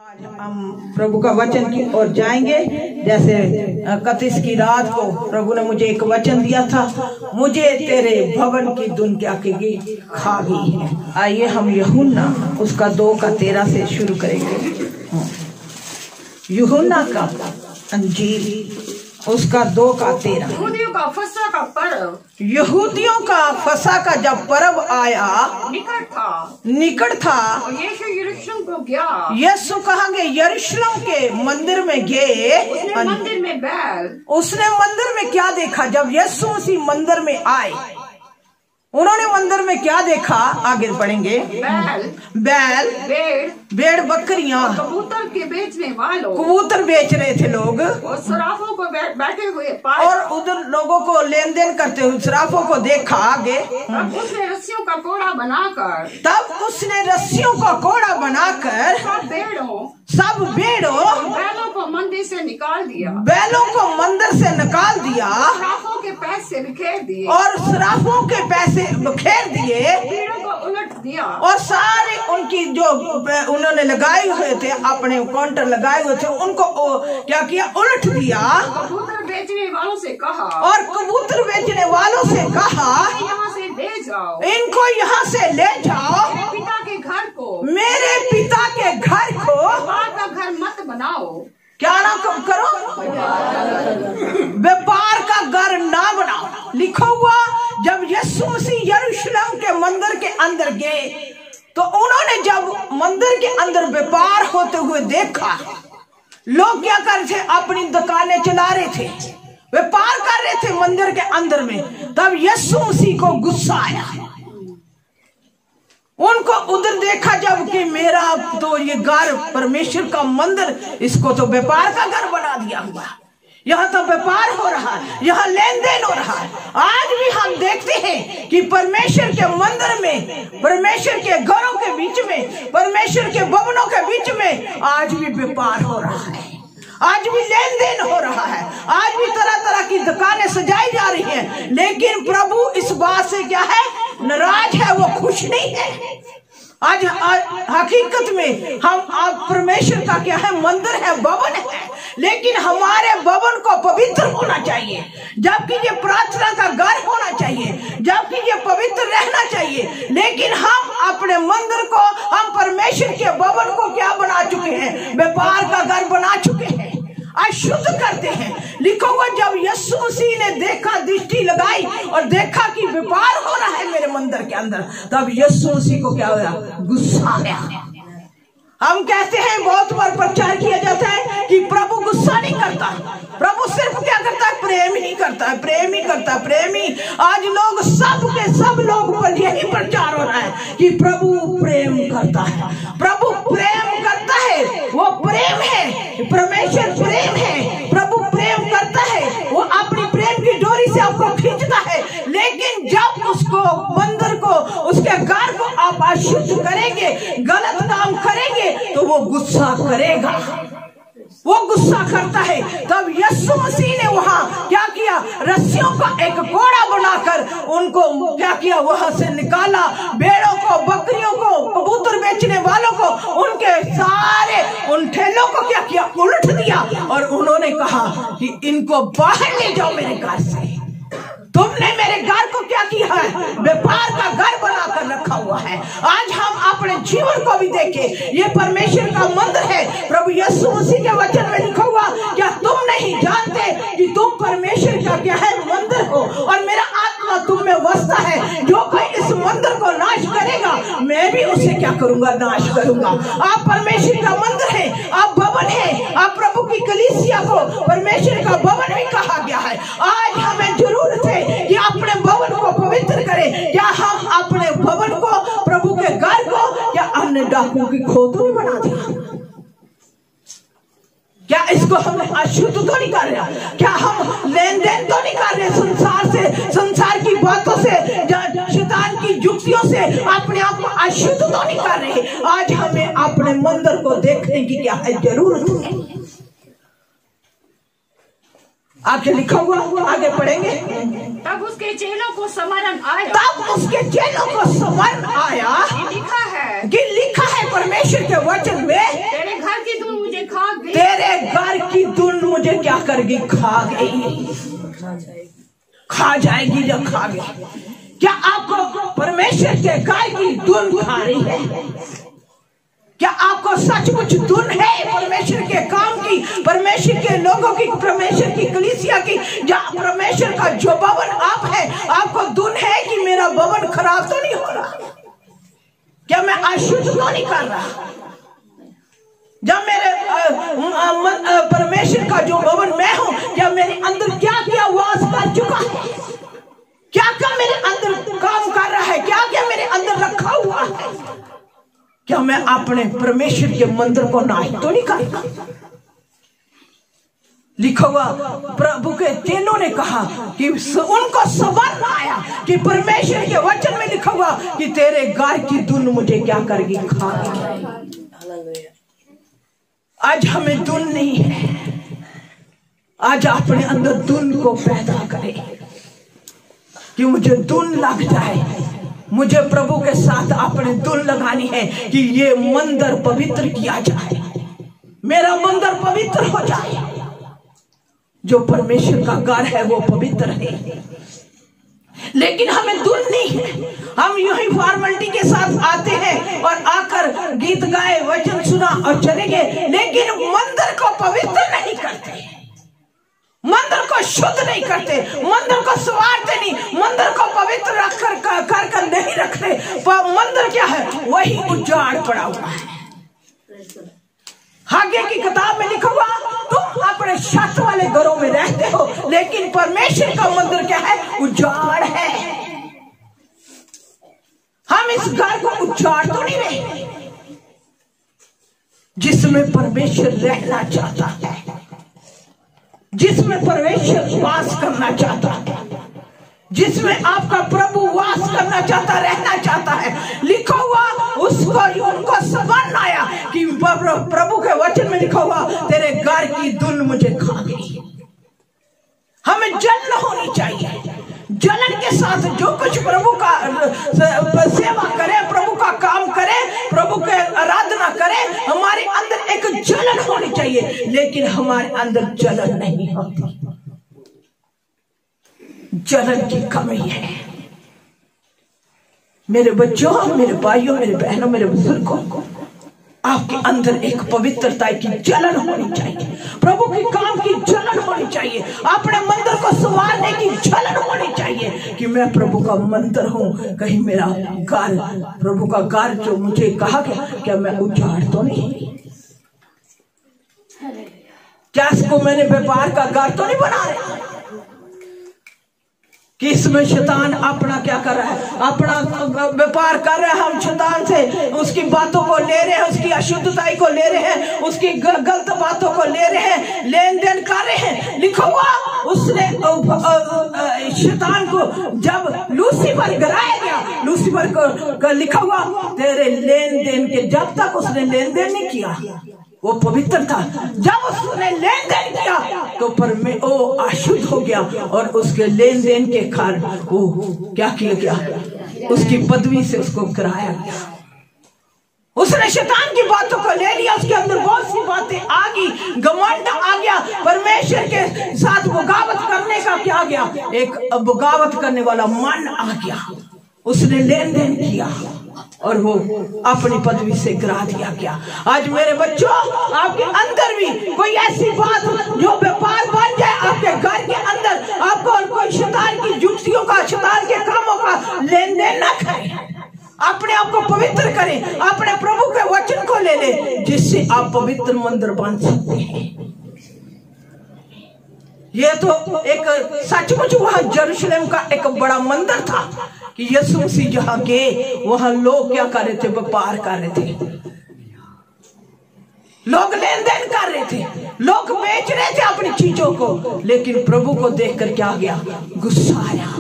हम प्रभु का वचन की ओर जाएंगे। जैसे 31 की रात को प्रभु ने मुझे एक वचन दिया था, मुझे तेरे भवन की दुनिया की खा गई है। आइए हम यूहन्ना उसका 2:13 से शुरू करेंगे। यूहन्ना का अंजील उसका 2:13। यहूदियों का फसह का पर्व, यहूदियों का फसह का जब पर्व आया निकट था और यीशु यरूशलेम को गया। यीशु कहांगे यरूशलेम के मंदिर में गए। उसने मंदिर में उसने मंदिर में क्या देखा? जब यीशु मसीह मंदिर में आए, उन्होंने मंदिर में क्या देखा? आगे बढ़ेंगे। बैल, भेड़, बकरियां, कबूतर के बेचने वालों, कबूतर बेच रहे थे लोग, और सराफों को बैठे हुए पाए, और उधर लोगों को लेन देन करते हुए सराफों को देखा। आगे तब उसने रस्सियों का कोड़ा बनाकर सब भेड़ों बैलों को मंदिर से निकाल दिया, सराफों के पैसे बिखेर दिए, और सराफों के पैसे बिखेर दिए, भीड़ों को उलट दिया, और सारे उनकी जो उन्होंने लगाए हुए थे, अपने काउंटर लगाए हुए थे, उनको क्या किया? उलट दिया। कबूतर बेचने वालों से कहा, यहाँ से ले जाओ, इनको यहाँ से ले जाओ, मेरे पिता के घर को व्यापार का घर मत बनाओ। क्या ना करो? व्यापार का घर ना बनाओ। लिखा हुआ जब यीशु मसीह यरूशलेम के मंदिर के अंदर गए तो उन्होंने जब मंदिर के अंदर व्यापार होते हुए देखा, लोग क्या कर रहे थे? अपनी दुकानें चला रहे थे, व्यापार कर रहे थे मंदिर के अंदर में। तब यीशु मसीह को गुस्सा आया। उनको उधर देखा जब कि मेरा तो ये घर परमेश्वर का मंदिर, इसको तो व्यापार का घर बना दिया हुआ, यहाँ तो व्यापार हो रहा है, यहाँ लेन देन हो रहा है। आज भी हम देखते हैं कि परमेश्वर के मंदिर में, परमेश्वर के घरों के बीच में, परमेश्वर के भवनों के बीच में आज भी व्यापार हो रहा है, आज भी लेन देन हो रहा है, आज भी तरह तरह की दुकानें सजाई जा रही हैं। लेकिन प्रभु इस बात से क्या है? नाराज है, वो खुश नहीं है। आज हकीकत में हम आप परमेश्वर का क्या है? मंदिर है, भवन है, लेकिन हमारे भवन को पवित्र होना चाहिए, जबकि ये प्रार्थना का घर होना चाहिए, जबकि ये पवित्र रहना चाहिए। लेकिन हम अपने मंदिर को, हम परमेश्वर के भवन को क्या बना चुके हैं? व्यापार का घर बना चुके हैं, अशुद्ध करते हैं। लिखो हुआ जब यीशु मसीह ने देखा, दृष्टि लगाई और देखा कि व्यापार हो रहा है मेरे मंदिर के अंदर, तब यीशु मसीह को क्या हुआ? गुस्सा आया। हम कहते हैं, बहुत बार प्रचार किया जाता है कि प्रभु गुस्सा नहीं करता, प्रभु सिर्फ क्या करता है? प्रेम ही करता है, प्रेम ही करता है, प्रेम ही। आज लोग सब लोग पर यही प्रचार हो रहा है कि प्रभु प्रेम करता है, प्रभु प्रेम करता है, वो प्रेम है, परमेश्वर प्रेम है, प्रभु प्रेम करता है, वो अपनी प्रेम की डोरी से आपको खींचता है। लेकिन जब उसको मंदिर को, उसके घर को आप अशुद्ध करेंगे, गलत काम करेंगे, तो वो गुस्सा करेगा, वो गुस्सा करता है। तब यीशु मसीह ने वहां क्या किया? रस्सियों का एक घोड़ा बनाकर उनको क्या किया? वहां से निकाला। भेड़ों को, बकरियों को, कबूतर बेचने वालों को, उनके सारे उन ठेलों को क्या किया? उलट दिया, और उन्होंने कहा कि इनको बाहर ले जाओ मेरे घर से। तुमने मेरे घर को क्या किया है? व्यापार का घर बनाकर रखा हुआ है। आज हम अपने जीवन को भी देखें, ये परमेश्वर का मंदिर है। प्रभु यीशु मसीह के वचन में लिखा हुआ, क्या तुम नहीं जानते कि तुम परमेश्वर का क्या है? मंदिर हो, और मेरा आत्मा तुम में बसता है। जो कोई इस मंदिर को नाश करेगा, मैं भी उसे क्या करूंगा? नाश करूंगा। आप परमेश्वर का मंदिर है, आप भवन है, आप प्रभु की कलीसिया को परमेश्वर का भवन भी कहा गया है। आज हमें जरूरत है कि अपने भवन को पवित्र करें। क्या हम अपने भवन को, प्रभु के घर को, या अन्य डाकुओं की खोपड़ी बना दिया? क्या इसको हम अशुद्ध तो नहीं कर रहे? क्या हम लेन देन तो नहीं कर रहे संसार से, संसार की बातों से, शैतान की युक्तियों से अपने आप को अशुद्ध तो नहीं कर रहे? आज हमें अपने मंदिर को देखने की क्या है? जरूरत है। आगे लिखा हुआ, आगे पढ़ेंगे। तब उसके चेलों को स्मरण आया, लिखा है कि लिखा है परमेश्वर के वचन में, तेरे घर की मुझे क्या करेगी, खा गई, खा जाएगी या खा गई। क्या आपको परमेश्वर के गाय की धुन खा रही है? क्या आपको सचमुच धुन है परमेश्वर के काम की, परमेश्वर के लोगों की, परमेश्वर की कलीसिया की, या परमेश्वर का जो भवन आप है, आपको धुन है कि मेरा भवन खराब तो नहीं हो रहा? क्या मैं अशुद्ध तो नहीं कर रहा? जब मेरे परमेश्वर का जो भवन मैं हूं, क्या मेरे अंदर क्या क्या वास कर चुका है? क्या क्या मेरे अंदर काम कर रहा है? क्या क्या मेरे अंदर रखा हुआ है? क्या मैं अपने परमेश्वर के मंदिर को नाश तो नहीं करता? लिखा हुआ प्रभु के चेलों ने कहा कि उनको सवाल आया कि परमेश्वर के वचन में लिखा हुआ कि तेरे गाय की धुन मुझे क्या करेगी, खाएगी। आज हमें धुन नहीं है। आज अपने अंदर धुन को पैदा करें कि मुझे धुन लग जाए। मुझे प्रभु के साथ अपनी धुन लगानी है कि ये मंदिर पवित्र किया जाए, मेरा मंदिर पवित्र हो जाए। जो परमेश्वर का घर है वो पवित्र है, लेकिन हमें धुन नहीं है। हम यूं ही फॉर्मेलिटी के साथ आते हैं और आकर गीत गाए, वचन सुना और चले गए, लेकिन मंदिर को पवित्र नहीं करते, मंदिर को शुद्ध नहीं करते, मंदिर को संवारते नहीं, मंदिर को पवित्र रख कर नहीं रखते। मंदिर क्या है? वही उजाड़ पड़ा हुआ है। आगे की किताब में लिखा हुआ, तुम अपने छत वाले घरों में रहते हो, लेकिन परमेश्वर का मंदिर क्या है? उजाड़ है। हम इस घर को उजाड़ तो नहीं रहे जिसमें परमेश्वर रहना चाहता है, जिसमें परमेश्वर वास करना चाहता है, जिसमें आपका प्रभु वास करना चाहता, रहना चाहता है। लिखा हुआ उसको उनको समझ आया कि प्रभु के वचन में लिखा हुआ तेरे घर की धुन मुझे खा गई। हमें जलन होनी चाहिए। जलन के साथ जो कुछ प्रभु का सेवा करे, प्रभु का काम करे, प्रभु के आराधना करे, हमारे अंदर एक जलन होनी चाहिए। लेकिन हमारे अंदर जलन नहीं होती, जलन की कमी है। मेरे बच्चों, मेरे भाइयों, मेरे बहनों, मेरे बुजुर्गों, आपके अंदर एक पवित्रता की जलन होनी चाहिए, प्रभु के काम की जलन होनी चाहिए, अपने मंदिर को संवारने की जलन होनी चाहिए कि मैं प्रभु का मंदिर हूं। कहीं मेरा घर, प्रभु का घर जो मुझे कहा गया, क्या मैं उजाड़ तो नहीं? क्या इसको मैंने व्यापार का घर तो नहीं बना रहा कि इसमें शैतान अपना क्या कर रहा है? अपना व्यापार कर रहा है। हम शैतान से उसकी बातों को ले रहे हैं, उसकी अशुद्धताई को ले रहे हैं, उसकी गलत बातों को ले रहे हैं, लेन देन कर रहे हैं। लिखा हुआ उसने शैतान को जब लूसीफर गिराया गया, लूसीफर को लिखा हुआ तेरे लेन देन के, जब तक उसने लेन देन नहीं किया वो पवित्र था। जब उसने लेन देन किया तो वो अशुद्ध हो गया और उसके लेन देन के कारण वो क्या किया गया? उसकी पदवी से उसको गिराया गया। उसने शैतान की बातों को ले लिया, उसके अंदर बहुत सी बातें आ गई, घमंड आ गया, परमेश्वर के साथ बगावत करने का क्या गया? एक बगावत करने वाला मन आ गया। उसने लेन देन किया और वो अपनी पदवी से गिरा दिया गया। आज मेरे बच्चों, आपके अंदर भी कोई ऐसी बात जो व्यापार बन जाए आपके घर के अंदर, आपको कोई शैतान की युक्तियों का, शैतान के कामों का लेन देन न करें। अपने आप को पवित्र करें, अपने प्रभु के वचन को ले ले, जिससे आप पवित्र मंदिर बन सकते हैं। ये तो एक सचमुच वहां यरूशलेम का एक बड़ा मंदिर था कि यीशु मसीह जहां गए वहां लोग क्या कर रहे थे? व्यापार कर रहे थे, लोग लेन देन कर रहे थे, लोग बेच रहे थे अपनी चीजों को। लेकिन प्रभु को देखकर क्या गया? गुस्सा आया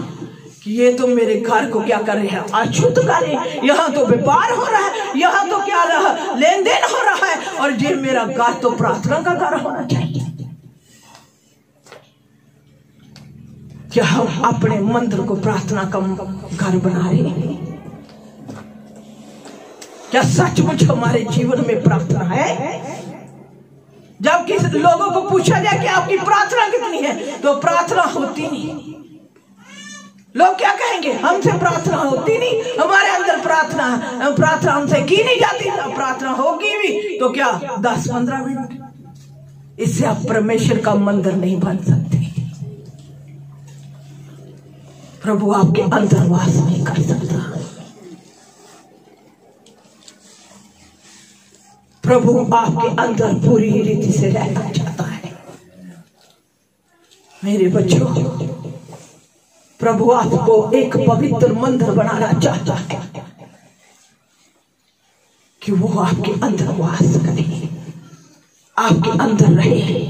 कि ये तो मेरे घर को क्या कर रहे हैं? अशुद्ध कर रहे हैं। यहाँ तो व्यापार हो रहा है, यहाँ तो क्या रहा? लेन देन हो रहा है, और ये मेरा घर तो प्रार्थना का घर होना चाहिए। क्या हम अपने मंदिर को प्रार्थना का घर बना रहे हैं? क्या सचमुच हमारे जीवन में प्रार्थना है? जब किसी लोगों को पूछा जाए कि आपकी प्रार्थना कितनी है तो प्रार्थना होती नहीं। लोग क्या कहेंगे, हमसे प्रार्थना होती नहीं, हमारे अंदर प्रार्थना हमसे की नहीं जाती। प्रार्थना होगी भी तो क्या 10-15 मिनट। इससे आप परमेश्वर का मंदिर नहीं बन सकते। प्रभु आपके अंदर वास नहीं कर सकता। प्रभु आपके अंदर पूरी रीति से रहना चाहता है। मेरे बच्चों, प्रभु आपको एक पवित्र मंदिर बनाना चाहता है कि वो आपके अंदर वास करे, आपके अंदर रहे।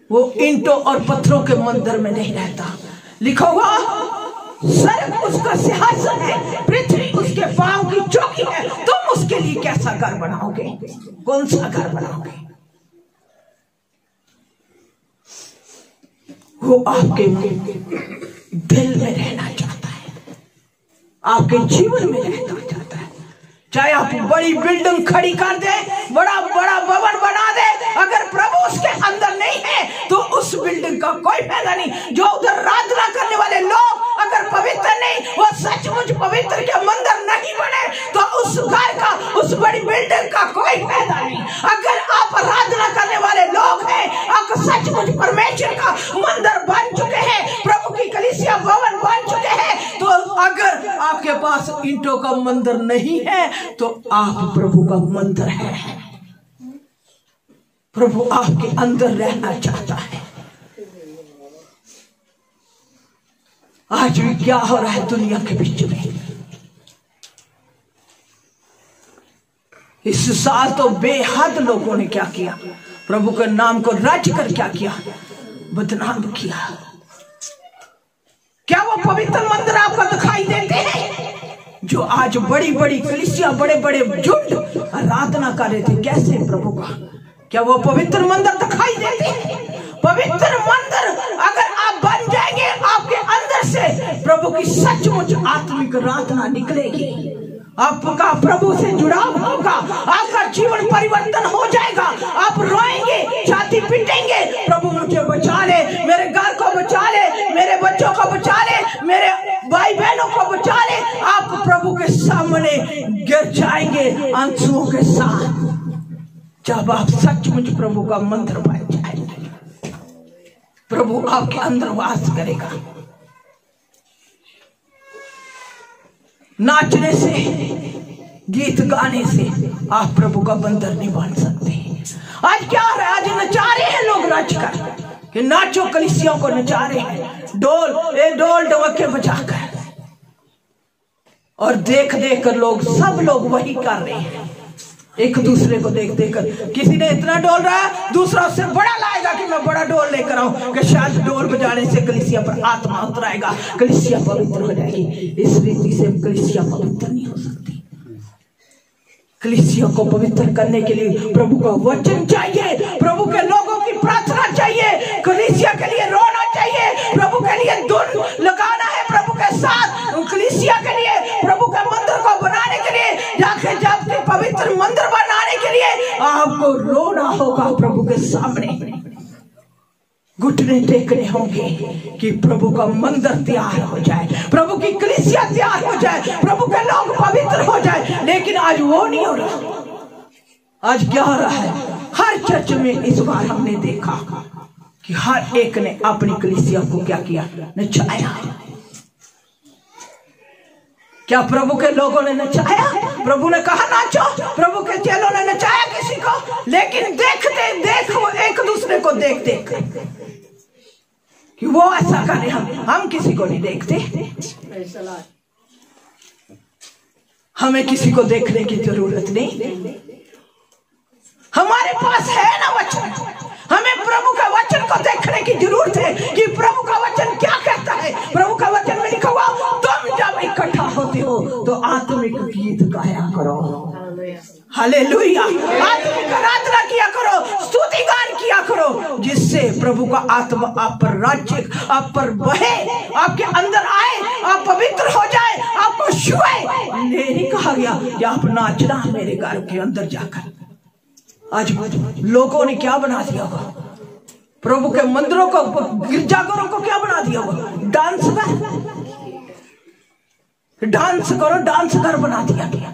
वो ईंटों और पत्थरों के मंदिर में नहीं रहता। लिखा हुआ, स्वर्ग उसका सिंहासन है, पृथ्वी उसके पांव की चौकी है। तुम उसके लिए कैसा घर बनाओगे? कौन सा घर बनाओगे? वो आपके दिल में रहना चाहता है, आपके जीवन में रहना चाहता है। चाहे आप बड़ी बिल्डिंग खड़ी कर दे, बड़ा बड़ा भवन बना दे, अगर प्रभु उसके अंदर नहीं है तो उस बिल्डिंग का कोई फायदा नहीं। जो उधर आराधना करने वाले लोग अगर पवित्र नहीं, वो सचमुच पवित्र के मंदिर नहीं बने तो उस घर का, उस बड़ी बिल्डिंग का कोई फायदा नहीं। अगर आप आराधना करने वाले लोग हैं, आप सचमुच परमेश्वर का मंदिर बन चुके हैं, प्रभु की कलीसिया भवन बन चुके हैं, तो अगर आपके पास ईंटों का मंदिर नहीं है तो आप प्रभु का मंदिर है। प्रभु आपके अंदर रहना चाहता है। आज भी क्या हो रहा है दुनिया के बीच में? इस साल तो बेहद लोगों ने क्या किया, प्रभु के नाम को रच कर क्या किया, बदनाम किया। क्या वो पवित्र मंदिर आपको दिखाई देते हैं? जो आज बड़ी बड़ी कलीसिया, बड़े बड़े झुंड आराधना कर रहे थे कैसे प्रभु का, क्या वो पवित्र मंदिर दिखाई देते हैं? पवित्र मंदिर अगर आप बन जाएंगे, आपके अंदर से प्रभु की सचमुच आत्मिक आराधना निकलेगी, आपका प्रभु से जुड़ाव होगा, आपका जीवन परिवर्तन हो जाएगा। आप रोएंगे, छाती पीटेंगे, प्रभु मुझे बचा ले, मेरे घर को बचा ले, मेरे बच्चों को बचा ले, मेरे भाई बहनों को बचा ले। आप प्रभु के सामने गिर जाएंगे आंसुओं के साथ, जब आप सचमुच प्रभु का मंदिर बन जाएंगे। प्रभु आपके अंदर वास करेगा। नाचने से, गीत गाने से आप प्रभु का मंदिर नहीं बन सकते। आज क्या हो रहा है? आज नचा रहे हैं लोग नाच कर, कि नाचो, कलीसियों को नचा रहे हैं, डोल डमके बजाकर, और देख देख कर लोग, सब लोग वही कर रहे हैं। एक दूसरे को देख देख कर, किसी ने इतना डोल रहा है, दूसरा उससे बड़ा लाएगा कि मैं बड़ा डोल लेकर आऊं, कि शायद डोल बजाने से कलीसिया पर आत्मा उतराएगा, कलीसिया पवित्र हो जाएगी। इस रीति से कलीसिया पवित्र नहीं हो सकती। कलीसिया को पवित्र करने के लिए प्रभु का वचन चाहिए, प्रभु के लोगों की प्रार्थना चाहिए, कलीसिया के लिए रोना चाहिए, प्रभु के लिए धुन लगाना है, प्रभु के साथ कलीसिया के लिए, प्रभु के मंदिर को बनाने के लिए, जाके जब पवित्र मंदिर बनाने के लिए आपको रोना होगा प्रभु के सामने, घुटने टेकने होंगे कि प्रभु का मंदिर तैयार हो जाए, प्रभु की कलीसिया तैयार हो जाए, प्रभु के लोग पवित्र हो जाए। लेकिन आज वो नहीं हो रहा। आज क्या हो रहा है? हर चर्च में इस बार हमने देखा कि हर एक ने अपनी कलीसिया को क्या किया, नचाया। क्या प्रभु के लोगों ने नचाया? प्रभु ने कहा नाचो, प्रभु के चेलों ने नचाया किसी को, लेकिन देखते देखो एक दूसरे को देख देख कि वो ऐसा करे, हम किसी को नहीं देखते। हमें किसी को देखने की जरूरत नहीं, हमारे पास है ना वचन। हमें प्रभु का वचन को देखने की जरूरत है कि प्रभु का वचन क्या कहता है। प्रभु का वचन में लिखा हुआ, तुम जब इकट्ठा होते हो तो आत्मिक गीत गाया करो, हालेलुया, आत्मिक आराधना किया करो, स्तुति गान किया करो, जिससे प्रभु का आत्मा आप पर राज्य, आप पर बहे, आपके अंदर आए, आप पवित्र हो जाए, आपको छुए। नहीं कहा गया कि आप नाचना मेरे घर के अंदर जाकर, आज लोगों ने क्या बना दिया होगा? प्रभु के मंदिरों को, गिरजाघरों को क्या बना दिया होगा? डांस करो, डांस घर बना दिया गया।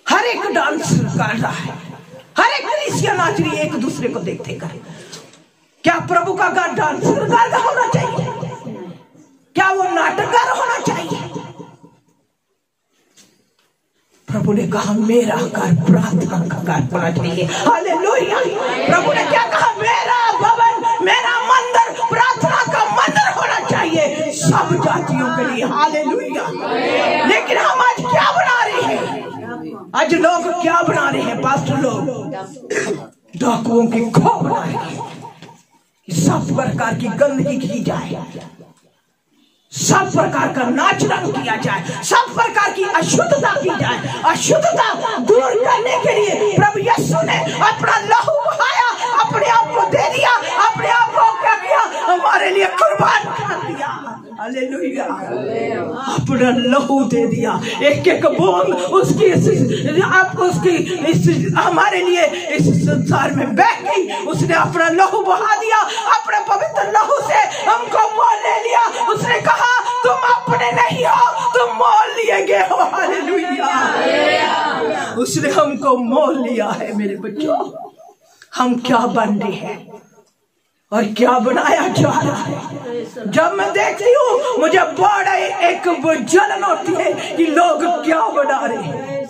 हर एक डांस कर रहा है, हर एक कलीसिया नाच रही है एक दूसरे को देखते कर। क्या प्रभु का घर डांस घर होना चाहिए? क्या वो नाटककार होना चाहिए? प्रभु ने कहा मेरा घर प्रार्थना का घर होना चाहिए। हालेलुया। प्रभु ने क्या कहा? मेरा भवन, मेरा मंदिर प्रार्थना का मंदिर होना चाहिए सब जातियों के लिए। हालेलुया। लेकिन हम आज क्या बना रहे हैं? आज लोग क्या बना रहे हैं? पास्टर लोग डाकुओं की खो बना रहे हैं कि सब प्रकार की गंदगी की जाए, सब प्रकार का नाच रंग किया जाए, सब प्रकार की अशुद्धता की जाए। अशुद्धता दूर करने के लिए प्रभु यीशु ने अपना लहू बहाया, अपने आप को दे दिया, अपने आप को क्या किया? हमारे लिए कुर्बान कर दिया। हालेलुया। अपना लहू दे दिया, एक एक बूंद उसकी हमारे लिए इस संसार में बह गई। उसने अपना लहू बहा दिया, अपने पवित्र लहू से हमको मोल ले लिया। उसने कहा तुम अपने नहीं हो, तुम मोल लिए गए हो। हालेलुया। उसने हमको मोल लिया है। मेरे बच्चों, हम क्या बन रहे हैं और क्या बनाया जा रहा है? जब मैं देखती हूँ मुझे बड़ा एक जलन होती है कि लोग क्या बना रहे हैं।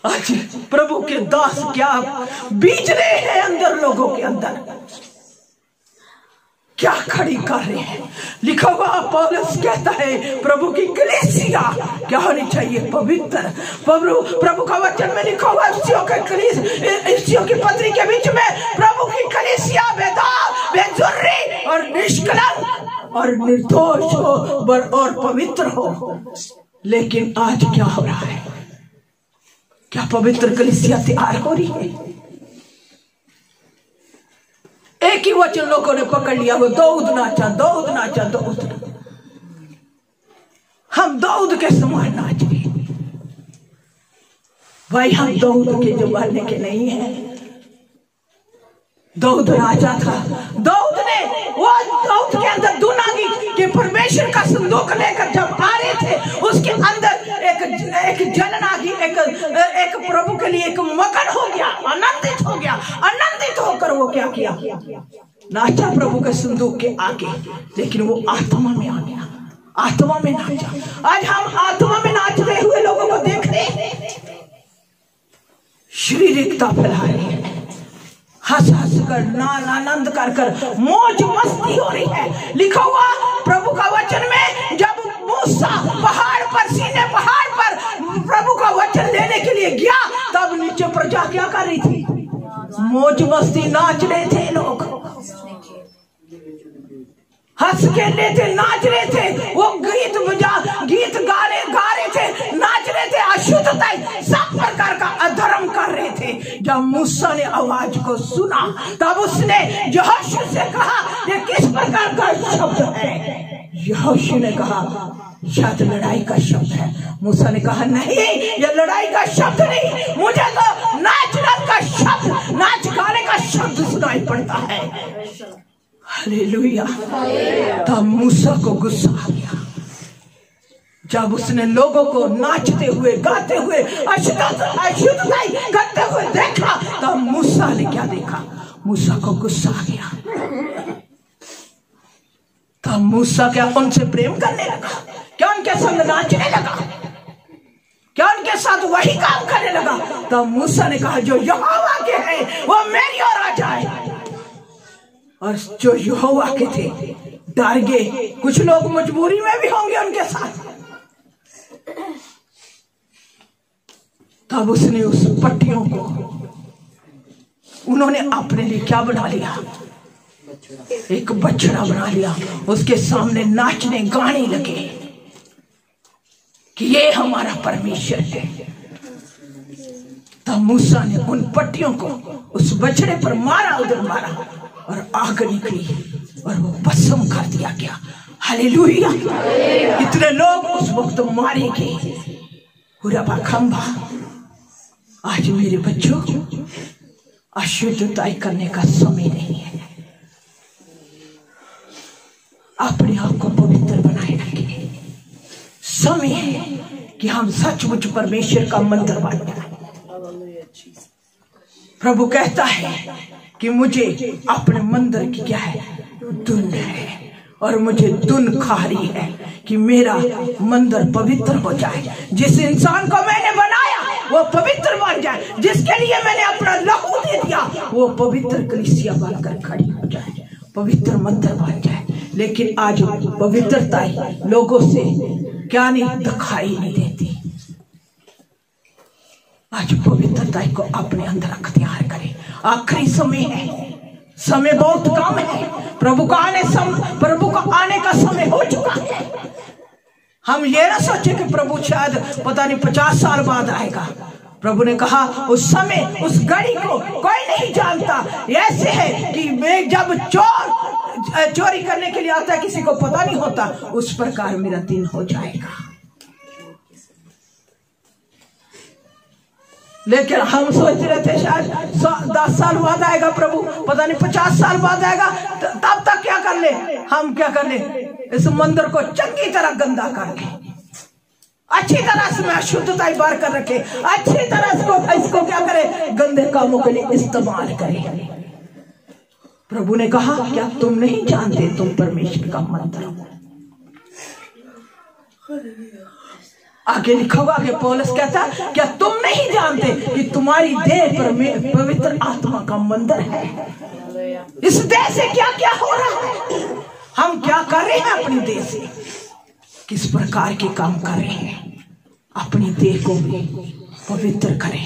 आज प्रभु के दास क्या बीज रहे हैं अंदर, लोगों के अंदर क्या खड़ी कर रहे हैं। लिखा हुआ पौलुस कहता है प्रभु की कलीसिया क्या होनी चाहिए? पवित्र। प्रभु का वचन में लिखा हुआ इफ्सियों की पत्री के बीच में प्रभु की कलीसिया बेदाग, बेजुर्री और निष्कलंक और निर्दोष हो और पवित्र हो। लेकिन आज क्या हो रहा है? क्या पवित्र कलीसिया तैयार हो रही है? एक ही वचन लोगों ने पकड़ लिया, वो दाऊद नाचा, दाऊद नाचा, दाऊद। हम दाऊद के समान नाच रहे भाई। हम दाऊद के जमाने के नहीं हैं। दाऊद नाचा था। दाऊद ने दाऊद के अंदर दुनागी के परमेश्वर का संदूक लेकर जब आ रहे थे, उसके अंदर एक जलन आ गई, एक प्रभु के लिए एक मगन हो गया, आनंदित हो गया। आनंदित होकर वो क्या किया? नाचा प्रभु के संदूक के आगे। लेकिन वो आत्मा में आ गया, आत्मा में नाचा। आज हम आत्मा में नाचते हुए लोगों को देख रहे हैं, शारीरिकता फैला रहे हैं, हंस हंस कर, आनंद कर कर मौज मस्ती हो रही है। लिखा हुआ प्रभु का वचन में जब मूसा पहाड़ पर, सीने पहाड़ पर प्रभु का वचन लेने के लिए गया, तब नीचे प्रजा क्या कर रही थी? मौज मस्ती नाच रहे थे लोग, हंस खेल थे, नाच रहे थे। वो गीत गा रहे थे, नाच रहे थे। अशुद्धता, सब प्रकार का अधर्म कर रहे थे। जब मूसा ने आवाज को सुना तब उसने यहोशू से कहा ये किस प्रकार का शब्द है? यहोशू ने कहा शायद लड़ाई का शब्द है। मूसा ने कहा नहीं, ये लड़ाई का शब्द नहीं, मुझे तो नाच का शब्द, नाच गाने का शब्द सुनाई पड़ता है। हालेलुया। तब मूसा को गुस्सा आ गया जब उसने लोगों को नाचते हुए, गाते हुए, अशुद्धता करते हुए देखा। तब मूसा ने क्या देखा? मूसा को गुस्सा आ गया। तब मूसा क्या उनसे प्रेम करने लगा? क्या उनके संग नाचने लगा? क्या उनके साथ वही काम करने लगा? तब मूसा ने कहा जो यहोवा के हैं वो मेरी ओर आ जाए। और जो यहोवा के थे डर गए। कुछ लोग मजबूरी में भी होंगे उनके साथ। तब उसने उस पट्टियों को उन्होंने अपने लिए क्या बना लिया? एक बछड़ा बना लिया। उसके सामने नाचने गाने लगे कि ये हमारा परमेश्वर है। तब मूसा ने उन पट्टियों को उस बछड़े पर मारा, उधर मारा और आग निकली और वो भस्म कर दिया गया। हालेलुया। कितने लोग उस वक्त मारेंगे। हुरबा खंबा। आज मेरे बच्चों, अशुद्धता करने का समय नहीं है। अपने आप को पवित्र बनाए रखें। समय है कि हम सचमुच परमेश्वर का मंदिर बन जाए। प्रभु कहता है कि मुझे अपने मंदिर की क्या है, धुन है, और मुझे धुन खारी है कि मेरा मंदिर पवित्र हो जाए। जिस इंसान को मैंने बनाया वो पवित्र बन जाए। जिसके लिए मैंने अपना लहू दे दिया वो पवित्र कलीसिया बनकर खड़ी हो जाए, पवित्र मंदिर बन जाए। लेकिन आज पवित्रता लोगों से क्या नहीं, दिखाई नहीं देती। आज पवित्रता को अपने अंदर अख्तियार करें। आखिरी समय है, समय बहुत कम है। प्रभु का आने का समय हो चुका है। हम ये ना सोचे कि प्रभु शायद पता नहीं 50 साल बाद आएगा। प्रभु ने कहा उस समय, उस घड़ी को कोई नहीं जानता। ऐसे है कि मैं जब चोरी करने के लिए आता है, किसी को पता नहीं होता, उस प्रकार मेरा दिन हो जाएगा। लेकिन हम सोचते रहते शायद 10 साल बाद आएगा प्रभु, पता नहीं 50 साल बाद आएगा। तब तक क्या कर ले, हम क्या कर ले, इस मंदिर को चंगी तरह गंदा कर ले, अच्छी तरह से अशुद्धता बार कर रखे, अच्छी तरह इसको क्या करे, गंदे कामों के लिए इस्तेमाल करे। प्रभु ने कहा क्या तुम नहीं जानते तुम परमेश्वर का मंदिर हो। आगे लिखा हुआ कि पौलुस कहता क्या तुम नहीं जानते कि तुम्हारी देह पवित्र आत्मा का मंदिर है। इस देह से क्या क्या हो रहा है, हम क्या कर रहे हैं अपनी देह से, किस प्रकार के काम कर रहे हैं। अपनी देह को भी पवित्र करें,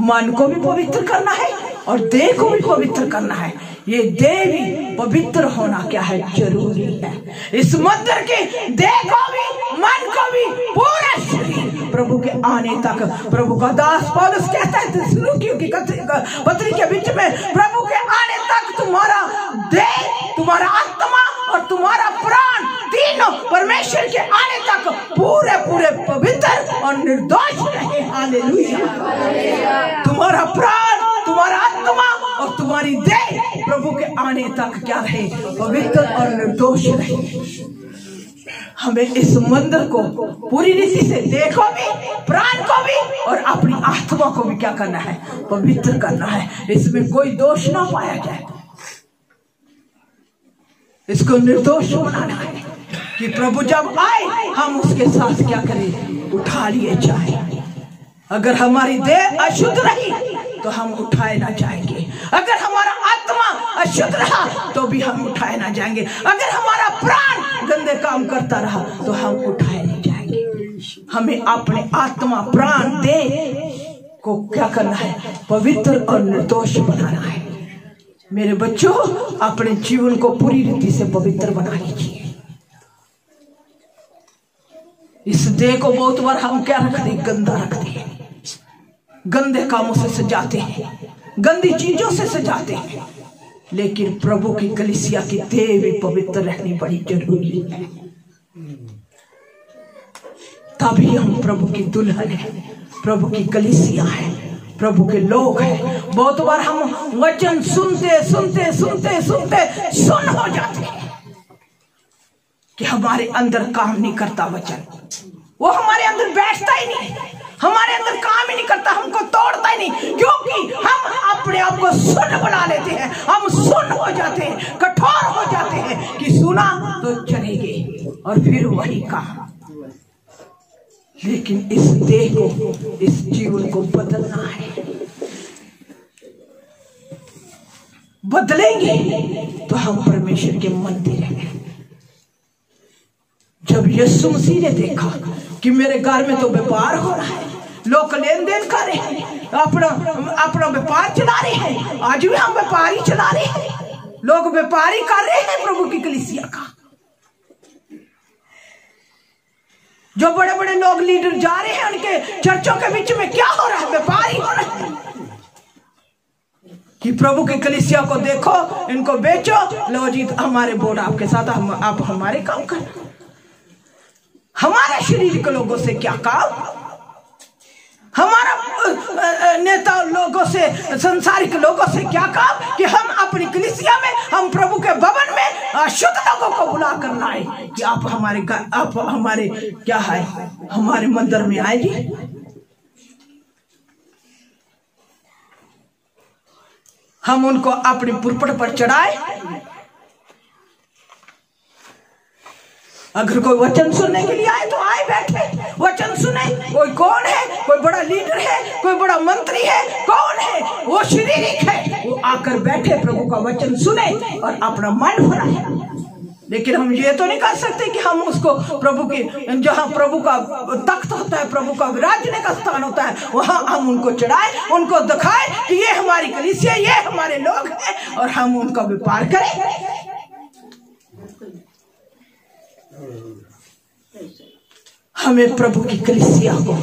मन को भी पवित्र करना है और देह को भी पवित्र करना है। ये देह भी पवित्र होना क्या है, जरूरी है। इस मंदिर के देह को भी, मन को भी, पूरा शरीर प्रभु के आने तक। प्रभु का दास पौलुस कहता है थिस्सलुनीकियों की पत्री के बीच में, प्रभु के आने तक तुम्हारा देह, तुम्हारा आत्मा और तुम्हारा प्राण तीनों परमेश्वर के आने तक पूरे पूरे पवित्र और निर्दोष रहे। हालेलुया। तुम्हारा प्राण, तुम्हारा आत्मा और तुम्हारी देह प्रभु के आने तक क्या रहे, पवित्र और निर्दोष रहे। हमें इस मंदिर को पूरी रीति से देह को भी, प्राण को भी और अपनी आत्मा को भी क्या करना है, पवित्र करना है। इसमें कोई दोष ना पाया जाए, इसको निर्दोष बनाना है कि प्रभु जब आए हम उसके साथ क्या करें, उठा लिए जाए। अगर हमारी देह अशुद्ध रही तो हम उठाए ना जाएंगे। अगर हमारा आत्मा अशुद्ध रहा तो भी हम उठाए ना जाएंगे। अगर हमारा प्राण गंदे काम करता रहा तो हम उठाए नहीं जाएंगे। हमें अपने आत्मा, प्राण, देह को क्या करना है, पवित्र और निर्दोष बनाना है। मेरे बच्चों, अपने जीवन को पूरी रीति से पवित्र बना लीजिए। इस देह को बहुत बार हम क्या रखते हैं, गंदा रखते हैं, गंदे कामों से सजाते हैं, गंदी चीजों से सजाते हैं। लेकिन प्रभु की कलीसिया की देह भी पवित्र रहनी बड़ी जरूरी है। तभी हम प्रभु की दुल्हन है, प्रभु की कलीसिया है, प्रभु के लोग हैं। बहुत बार हम वचन सुनते सुनते सुनते सुनते सुन हो जाते हैं कि हमारे अंदर काम नहीं करता वचन, वो हमारे अंदर बैठता ही नहीं, हमारे अंदर काम ही नहीं करता, हमको तोड़ता ही नहीं, क्योंकि हम अपने आप को सुन बना लेते हैं। हम सुन हो जाते हैं, कठोर हो जाते हैं कि सुना तो चलेंगे और फिर वही काम। लेकिन इस देह को, इस जीवन को बदलना है। बदलेंगे तो हम परमेश्वर के मंदिर हैं। जब यीशु मसीह ने देखा कि मेरे घर में तो व्यापार हो रहा है, लोग लेन देन कर रहे हैं, अपना व्यापार चला रहे हैं, आज भी हम व्यापारी चला रहे हैं, लोग व्यापारी कर रहे हैं प्रभु की कलीसिया का। जो बड़े बड़े लोग लीडर जा रहे हैं, उनके चर्चों के बीच में क्या हो रहा है, व्यापारी हो रहा है। कि प्रभु की कलीसिया को देखो, इनको बेचो, लो जी हमारे बोर्ड आपके साथ, आप हमारे काम कर। हमारे शरीर के लोगों से क्या काम, हमारा नेता लोगों से, संसारिक लोगों से क्या काम कि हम अपनी कलीसिया में, हम प्रभु के भवन में अशुद्ध लोगों को बुला कर लाए कि आप हमारे क्या है, हमारे मंदिर में आएगी। हम उनको अपनी पुरपट पर चढ़ाए। अगर कोई वचन सुनने के लिए आए तो आए, बैठे वचन सुने। कोई कौन है, कोई बड़ा लीडर है, कोई बड़ा मंत्री है, कौन है, वो शारीरिक है, वो आकर बैठे, प्रभु का वचन सुने और अपना मन बनाए। लेकिन हम ये तो नहीं कर सकते कि हम उसको प्रभु की, जहाँ प्रभु का तख्त होता है, प्रभु का विराजने का स्थान होता है, वहां हम उनको चढ़ाए, उनको दिखाए कि ये हमारी कलीसिया, ये हमारे लोग हैं, और हम उनका व्यापार करें। हमें प्रभु की कलीसिया को,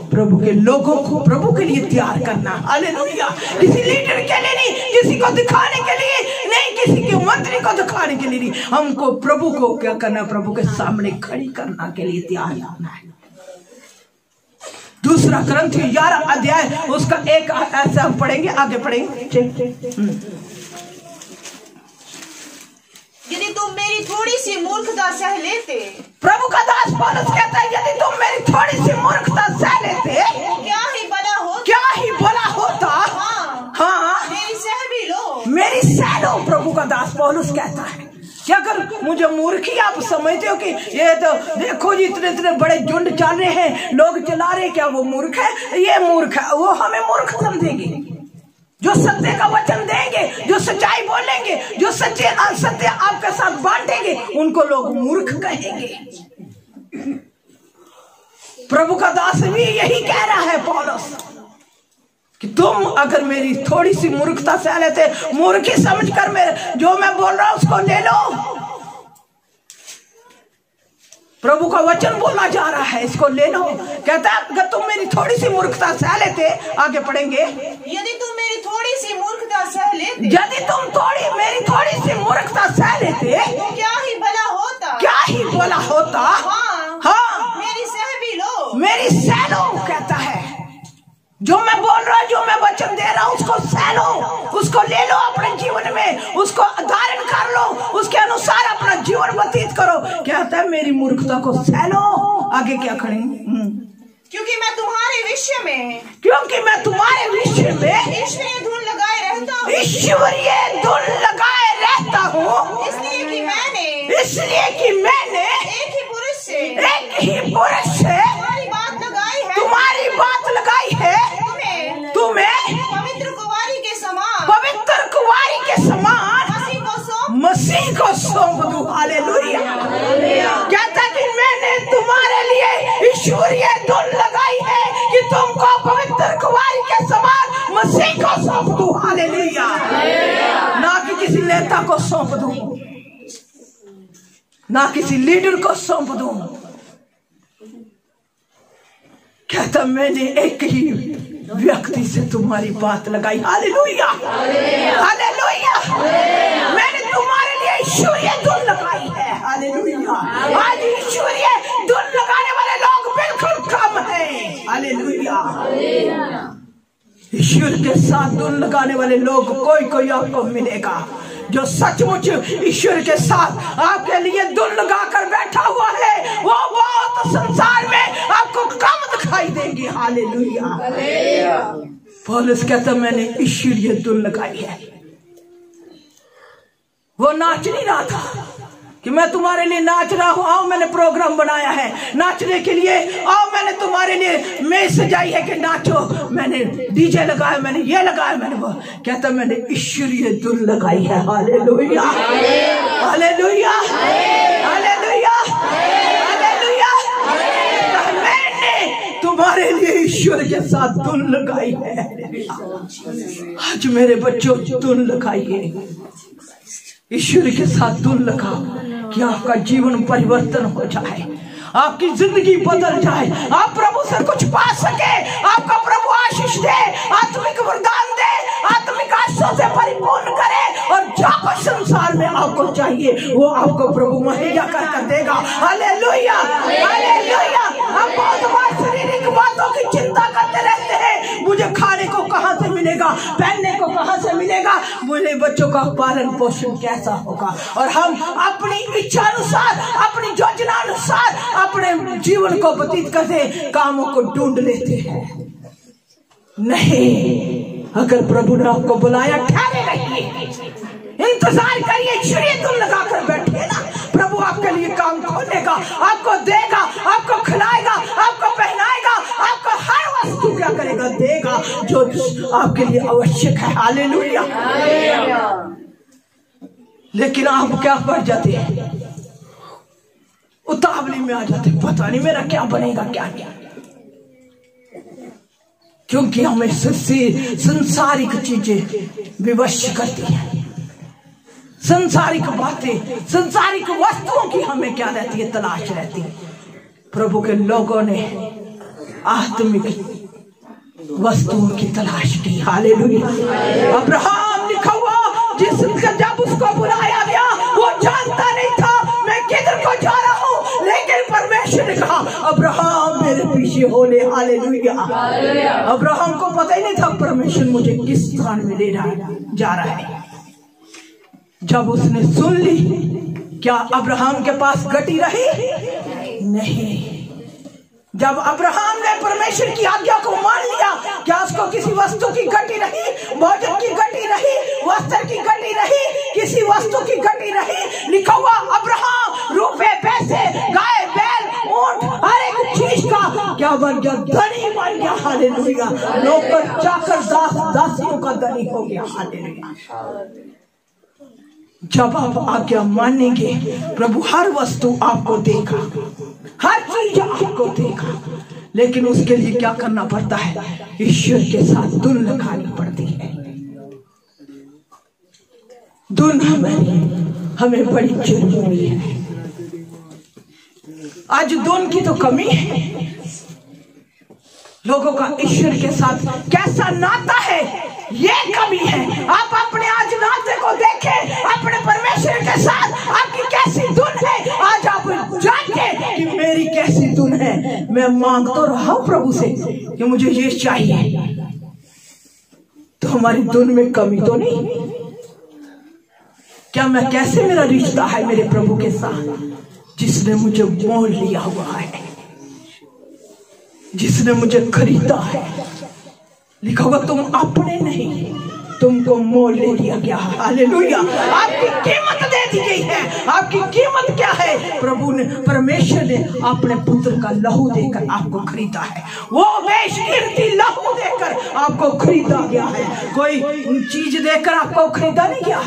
प्रभु के लोगों को प्रभु के लिए तैयार करना। हालेलुया। किसी लीडर के लिए नहीं, किसी को दिखाने के लिए नहीं, किसी के मंत्री को दिखाने के लिए नहीं, हमको प्रभु को क्या करना, प्रभु के सामने खड़ी करना के लिए तैयार होना है। दूसरा कुरिन्थियों 11 अध्याय उसका एक ऐसा हम पढ़ेंगे, आगे पढ़ेंगे। यदि तुम मेरी थोड़ी सी मूर्खता सह लेते, प्रभु का दास पौलुस कहता है, यदि तुम मेरी थोड़ी सी मूर्खता सह लेते, क्या ही भला होता, क्या ही भला होता। हाँ, मेरी सह भी लो, मेरी सह लो। प्रभु का दास पौलुस कहता है कि अगर मुझे मूर्खी आप समझते हो कि ये तो देखो जी इतने इतने बड़े झुंड चल रहे हैं, लोग चला रहे, क्या वो मूर्ख है? ये मूर्ख है, वो हमें मूर्ख समझेंगे। जो सत्य का वचन देंगे, जो सच्चाई बोलेंगे, जो सच्चे असत्य आपके साथ बांटेंगे, उनको लोग मूर्ख कहेंगे। प्रभु का दास भी यही कह रहा है पौलुस कि तुम अगर मेरी थोड़ी सी मूर्खता से लेते, मूर्खी समझकर मेरे जो मैं बोल रहा हूं उसको ले लो। प्रभु का वचन बोला जा रहा है, इसको ले लो। कहता है अगर तुम मेरी थोड़ी सी मूर्खता सह लेते, आगे पढ़ेंगे, यदि तुम मेरी थोड़ी सी मूर्खता सह लेते, यदि तुम मेरी थोड़ी सी मूर्खता सह लेते, क्या ही भला होता, क्या ही भला होता। हाँ, मेरी सह भी लो, मेरी सह लो। कहता है जो मैं बोल रहा हूँ, जो मैं वचन दे रहा हूँ, उसको सह लो, उसको ले लो अपने जीवन में, उसको धारण कर लो, उसके अनुसार अपना जीवन व्यतीत करो। कहता है मेरी मूर्खता को सह लो। आगे क्या करें? क्योंकि मैं तुम्हारे विषय में, क्योंकि मैं तुम्हारे विषय में ईश्वरीय धुन लगाए रहता हूँ, ईश्वरीय धुन लगाए रहता हूँ, इसलिए कि मैंने एक ही पुरुष से तुम्हारी बात लगाई है, तुम्हें पवित्र कुंवारी के समान मसीह को सौंप दूं। हालेलुया। कहता कि मैंने तुम्हारे लिए ईश्वरीय धुन लगाई है कि तुमको पवित्र कुंवारी के समान मसीह को सौंप दूं। हालेलुया। ना कि किसी नेता को सौंप दूं, ना किसी लीडर को सौंप दूं। कहता मैंने एक ही व्यक्ति से तुम्हारी बात लगाई। Hallelujah, hallelujah. मैंने तुम्हारे लिए ईश्वरीय धुन लगाई है। हालेलुया। आज ईश्वरीय धुन लगाने वाले लोग बिल्कुल कम हैं। हालेलुया। ईश्वर के साथ धुन लगाने वाले लोग कोई आपको मिलेगा जो सचमुच ईश्वर के साथ आपके लिए धुन लगाकर बैठा हुआ है। वो बहुत संसार में आपको कम दिखाई देंगे। हालेलुया। पौलुस कहता मैंने ईश्वरीय धुन लगाई है। वो नाच नहीं रहा था कि मैं तुम्हारे लिए नाच रहा हूं, आओ मैंने प्रोग्राम बनाया है नाचने के लिए, आओ मैंने तुम्हारे लिए मेज सजाई है कि नाचो, मैंने डीजे लगाया, मैंने ये लगाया, मैंने वो। कहता मैंने ईश्वरीय धुन लगाई है। Hallelujah, hallelujah, hallelujah, hallelujah. मैंने तुम्हारे लिए ईश्वर के साथ धुन लगाई है। आज मेरे बच्चों धुन लगाइए, ईश्वर के साथ धुन लगाओ कि आपका जीवन परिवर्तन हो जाए, आपकी जिंदगी बदल जाए, आप प्रभु से कुछ पा सके, आपका प्रभु आशीष दे, आत्मिक वरदान दे, आत्मिक आशीषों से परिपूर्ण करे, और जो कुछ संसार में आपको चाहिए वो आपको प्रभु मुहैया कर देगा। Hallelujah, hallelujah. हम बहुत बार शारीरिक बातों की चिंता करते रहते हैं, मुझे खाने को कहां से मिलेगा, पहनने को कहां से मिलेगा, मेरे बच्चों का पालन पोषण कैसा होगा, और हम अपनी इच्छा अनुसार, अपनी योजना अनुसार अपने जीवन को व्यतीत करते, कामों को ढूंढ लेते हैं। नहीं, अगर प्रभु ने आपको बुलाया, ठहरे रहिए, इंतजार करिए, ईश्वरीय धुन लगाकर बैठिए ना, प्रभु आपके लिए काम खोलेगा, आपको देगा, आपको खिलाएगा, आपको पहनाएगा, आपको हर वस्तु क्या करेगा, देगा जो आपके लिए आवश्यक है। हालेलुया। लेकिन आप क्या पड़ जाते हैं, उतावली में आ जाते, पता नहीं मेरा क्या बनेगा, क्या क्या, क्योंकि हमें संसारिक चीजें विवश करती हैं, संसारिक बातें, संसारिक वस्तुओं की हमें क्या रहती है, तलाश रहती है। प्रभु के लोगों ने आत्मिक वस्तुओं की तलाश की। हालेलुया। अब्राहम लिखा हुआ, जब उसको बुलाया गया वो जानता नहीं था मैं किधर को जा रहा हूँ, लेकिन परमेश्वर ने कहा अब्राहम मेरे पीछे हो ले। हालेलुया। अब्राहम को पता ही नहीं था परमेश्वर मुझे किस स्थान में ले जा रहा है। जब उसने सुन ली, क्या अब्राहम के पास गति रही? नहीं। जब अब्राहम ने परमेश्वर की आज्ञा को मान लिया, क्या उसको किसी वस्तु की गति रही, भोजन की गति रही, वस्त्र की गति रही, किसी वस्तु की गति रही? लिखा हुआ अब्राहम रुपए, पैसे, गाय, बैल, ऊंट, हर एक चीज का क्या बन गया, धनी बन गया। हालेलुया। नौकर, चाकर, दास, दासियों का धनी हो गया। हालेलुया। जब आप आज्ञा मानेंगे, प्रभु हर वस्तु आपको देगा, हर चीज आपको देगा, लेकिन उसके लिए क्या करना पड़ता है? ईश्वर के साथ धुन लगानी पड़ती है। धुन हमें बड़ी जरूरी है। आज धुन की तो कमी है। लोगों का ईश्वर के साथ कैसा नाता है, ये कमी है। आप अपने आज नाते को देखें, अपने परमेश्वर के साथ आपकी कैसी धुन है। आज आप जानते कि मेरी कैसी धुन है। मैं मांग तो रहा हूं प्रभु से कि मुझे ये चाहिए, तो हमारी धुन में कमी तो नहीं? क्या मैं कैसे, मेरा रिश्ता है मेरे प्रभु के साथ जिसने मुझे मोल लिया हुआ है, जिसने मुझे खरीदा है। लिखा होगा तुम अपने नहीं, तुमको मोल ले लिया गया। हालेलुया। आपकी कीमत दे दी गई है। आपकी कीमत क्या है? प्रभु ने, परमेश्वर ने अपने पुत्र का लहू देकर आपको खरीदा है। वो बेशकीमती लहू देकर आपको खरीदा गया है। कोई चीज देकर आपको खरीदा नहीं गया,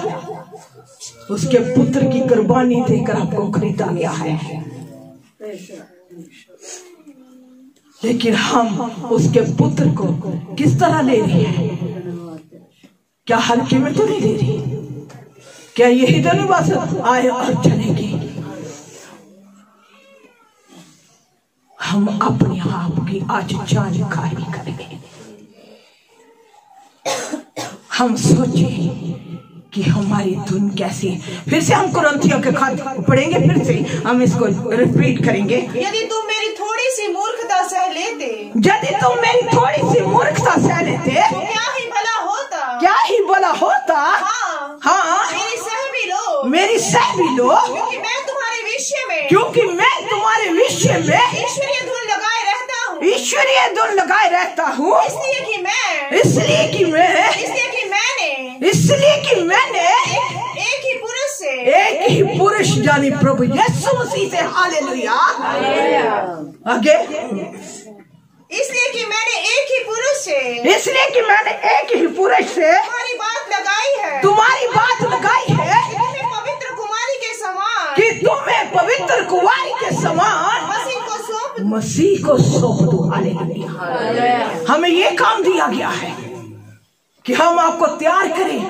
उसके पुत्र की कुर्बानी देकर आपको खरीदा गया है। लेकिन हम उसके पुत्र को किस तरह ले रहे हैं? क्या हल्के में तो नहीं ले रही? क्या यही तो नहीं बस आए और चलेगी? हम अपने आप की आज जानकारी करेंगे। हम सोचें कि हमारी धुन कैसी है। फिर से हम कुरिन्थियों के खत पढ़ेंगे, फिर से हम इसको रिपीट करेंगे। यदि तुम मेरी थोड़ी सी मूर्खता सह लेते, यदि तुम मेरी थोड़ी सी मूर्खता सह लेते, तो क्या ही भला होता, क्या ही भला होता। हाँ, हाँ, मेरी सह भी लो, मेरी सह भी लो, क्योंकि मैं तुम्हारे विषय में, क्योंकि मैं तुम्हारे विषय में ईश्वरीय धुन लगाए रहता हूँ। ईश्वरीय धुन लगाए रहता हूँ, इसलिए कि मैंने एक ही पुरुष से, एक ही पुरुष यानी प्रभु यीशु मसीह से। हालेलुया। आगे, इसलिए कि मैंने एक ही पुरुष से, इसलिए कि मैंने एक ही पुरुष से तुम्हारी बात लगाई है, तुम्हारी बात लगाई है, कि तुम्हें पवित्र कुमारी के समान, कि तुम्हें पवित्र कुंवारी के समान मसीह को सौंप दो। हालेलुया। हमें ये काम दिया गया है कि हम आपको तैयार करें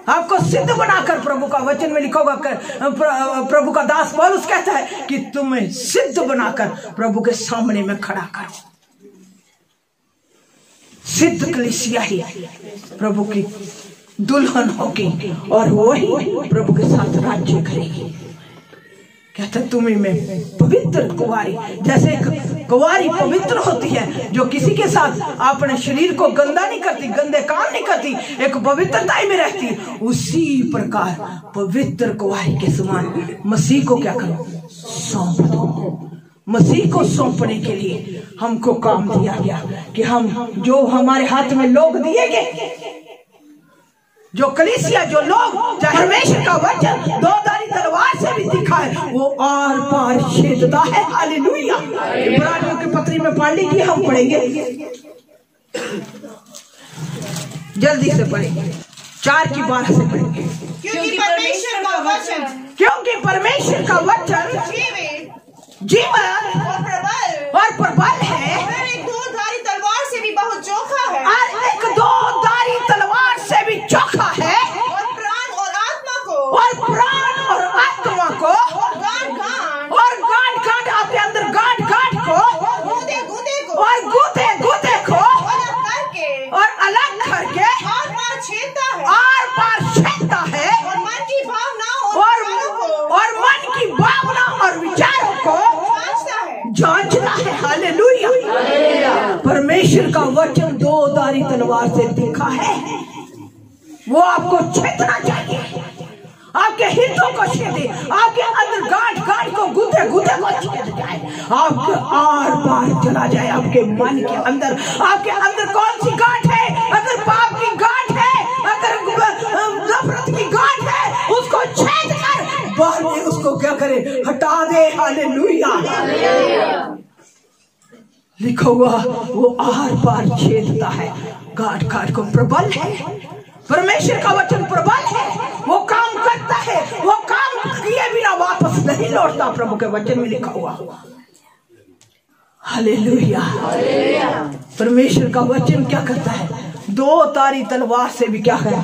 आपको सिद्ध बनाकर, प्रभु का वचन में लिखा होगा, प्रभु का दास पौलुस कहता है कि तुम्हें सिद्ध बनाकर प्रभु के सामने में खड़ा करो। सिद्ध कलीसिया ही प्रभु की दुल्हन होगी और वही प्रभु के साथ राज्य करेगी। कहता है तुम्हें मैं पवित्र कुंवारी, जैसे एक कुंवारी पवित्र होती है जो किसी के साथ अपने शरीर को गंदा नहीं करती, गंदे काम नहीं करती, एक पवित्रता में रहती, उसी प्रकार पवित्र कुंवारी के समान मसीह को क्या करो, सौंप दो। मसीह को सौंपने के लिए हमको काम दिया गया कि हम जो हमारे हाथ में लोग दिए गए, जो कलीसिया, जो लोग, चाहे परमेश्वर का वचन दो-धारी तलवार से भी दिखा है, वो आर पार छेदता है। हालेलुया। इब्रानियों की पत्री में पढ़ लीजिए, हम पढ़ेंगे, जल्दी से पढ़ेंगे, 4:12 से पढ़ेंगे। क्योंकि परमेश्वर का वचन जीवन और प्रबल है, और एक दो-धारी तलवार से भी बहुत चोखा है, और एक दो-धारी तलवार से भी चोखा है, और प्राण और आत्मा को, और गांठ आपके अंदर गांठ को, गूदे और गूदे को और अलग करके आर पार छेदता है, और मन की भावना और विचारों को जांचता है। हालेलुया। परमेश्वर का वचन दो-धारी तलवार से दिखा है, वो आपको छेदना चाहिए, आपके हितों को छेदे, आपके अंदर गांठ को गूदे को छेद जाए, आपके आर पार चला जाए, आपके मन के अंदर। आपके अंदर कौन सी गांठ है? अगर पाप की गांठ है, अगर नफरत की गांठ है, उसको छेद कर बाहर में उसको क्या करे, हटा दे। हालेलुया। लिखा हुआ वो आर पार छेदता है, गांठ को। प्रबल है, परमेश्वर का वचन प्रबल है, वो काम करता है, वो काम किए बिना वापस नहीं लौटता, प्रभु के वचन में लिखा हुआ। हालेलुया। परमेश्वर का वचन क्या करता है? दो-धारी तलवार से भी क्या है,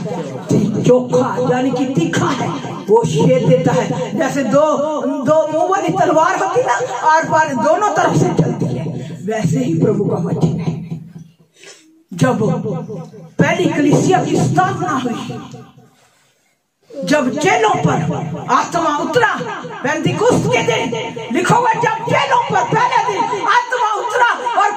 चोखा यानी कि तीखा है, वो छेद देता है। जैसे दो मुंह वाली तलवार होती ना, आर पार दोनों तरफ से चलती है, वैसे ही प्रभु का वचन है। जब पहली कलीसिया की स्थापना हुई, जब चेलों पर आत्मा उतरा, पेंतिकुस्त के दिन लिखा हुआ, जब चेलों पर पहले दिन आत्मा उतरा और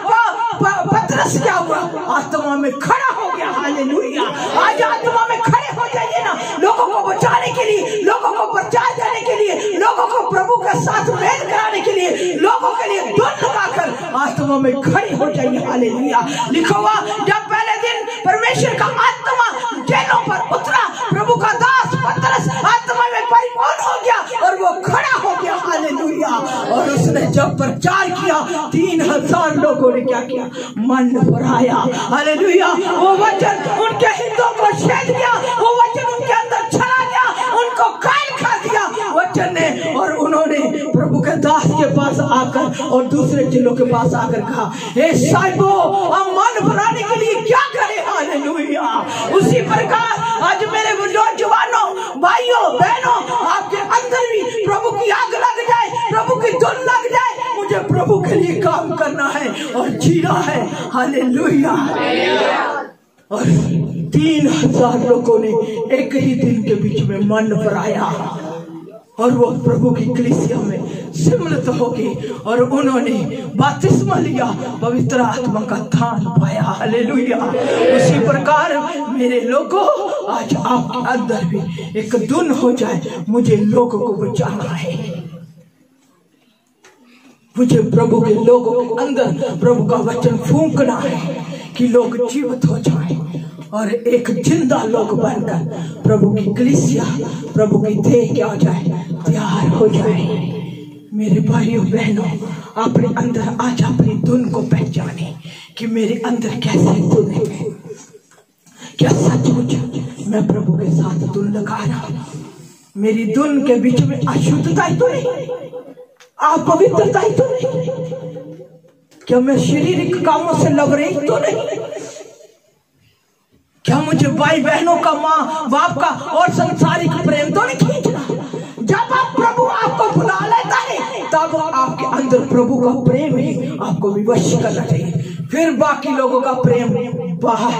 पतरस क्या हुआ, आत्मा में खड़ा हो गया। हालेलुया। आज आत्मा में खड़े हो जाइए ना, लोगों को बचाने के लिए, लोगों को प्रचार देने के लिए, लोगों को प्रभु के साथ मेल कराने के लिए, लोगों के लिए धुन लगाकर आत्मा में खड़े हो जाइए। हालेलुया। लिखा हुआ, जब पहले दिन परमेश्वर का आत्मा चेलों पर उतरा, प्रभु का दास पतरस आत्मा में परिपूर्ण हो गया और वो खड़ा हो गया। हालेलुया। और उसने जब प्रचार किया, 3000 लोगों ने क्या किया, मन भराया। हालेलुया। वो वचन उनके हितों को छेद गया, वो वचन उनके अंदर चला गया, उनको कायल कर दिया वचन ने। और उन्होंने प्रभु के दास के पास आकर और दूसरे चेलों के पास आकर कहा, हे साहिबो, हम मन भराने के लिए क्या करें? हालेलुया। उसी प्रकार आज मेरे जवानों, भाइयों, बहनों, आपके अंदर भी प्रभु की आग लग जाए, प्रभु की धुन लग जाए। मुझे प्रभु के लिए काम करना है और जीना है। हालेलुया। और 3000 लोगों ने एक ही दिन के बीच में मन भराया और वो प्रभु की कलीसिया में सम्मिलित हो गए और उन्होंने बपतिस्मा लिया, पवित्र आत्मा का दान पाया। हालेलुया। उसी प्रकार मेरे लोगों, आज आपके अंदर भी एक धुन हो जाए, मुझे लोगों को बचाना है, मुझे प्रभु के लोगों के अंदर प्रभु का वचन फूंकना है कि लोग जीवित हो जाएं और एक जिंदा लोग बनकर प्रभु की कलीसिया, प्रभु की देह क्या हो जाए, तैयार हो जाए। मेरे भाइयों बहनों, अपने अंदर आज अपनी धुन को पहचाने कि मेरे अंदर कैसे धुन है, क्या सचमुच मैं प्रभु के साथ धुन लगा रहा हूं? मेरी धुन के बीच में अशुद्धता तो नहीं, अपवित्रता तो नहीं, क्या मैं शारीरिक कामों से लबरेज तो नहीं? क्या मुझे भाई बहनों का, माँ बाप का और संसारिक प्रेम तो नहीं खींचना? जब आप प्रभु आपको बुला लेता है तब आपके अंदर प्रभु का प्रेम ही आपको विवश करना चाहिए। फिर बाकी लोगों का प्रेम बाहर,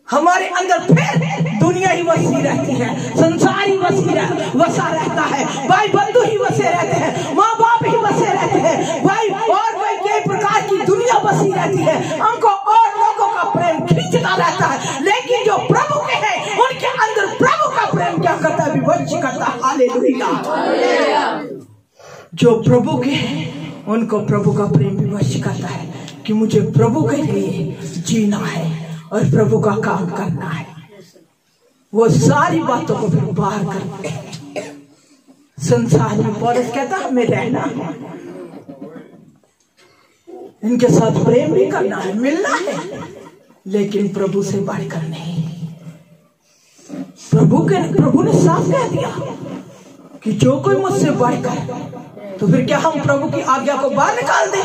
हमारे अंदर फिर दुनिया ही वसी रहती है, संसार ही वसा रहता है, भाई बंधु ही वसे रहते हैं, माँ बाप ही वसे रहते हैं, भाई और कई प्रकार की दुनिया बसी रहती है, हमको और लोगों का प्रेम खींचता रहता है। लेकिन जो प्रभु के हैं उनके अंदर प्रभु का प्रेम क्या करता है? विवश करता है। हालेलुया। जो प्रभु के हैं उनको प्रभु का प्रेम विवश करता है कि मुझे प्रभु के लिए जीना है और प्रभु का काम करना है। वो सारी बातों को फिर बाहर करते संसार में। पौलुस कहता हमें रहना है, इनके साथ प्रेम भी करना है, मिलना है, लेकिन प्रभु से बढ़कर नहीं। प्रभु ने साफ कह दिया कि जो कोई मुझसे बढ़कर, तो फिर क्या हम प्रभु की आज्ञा को बाहर निकाल दें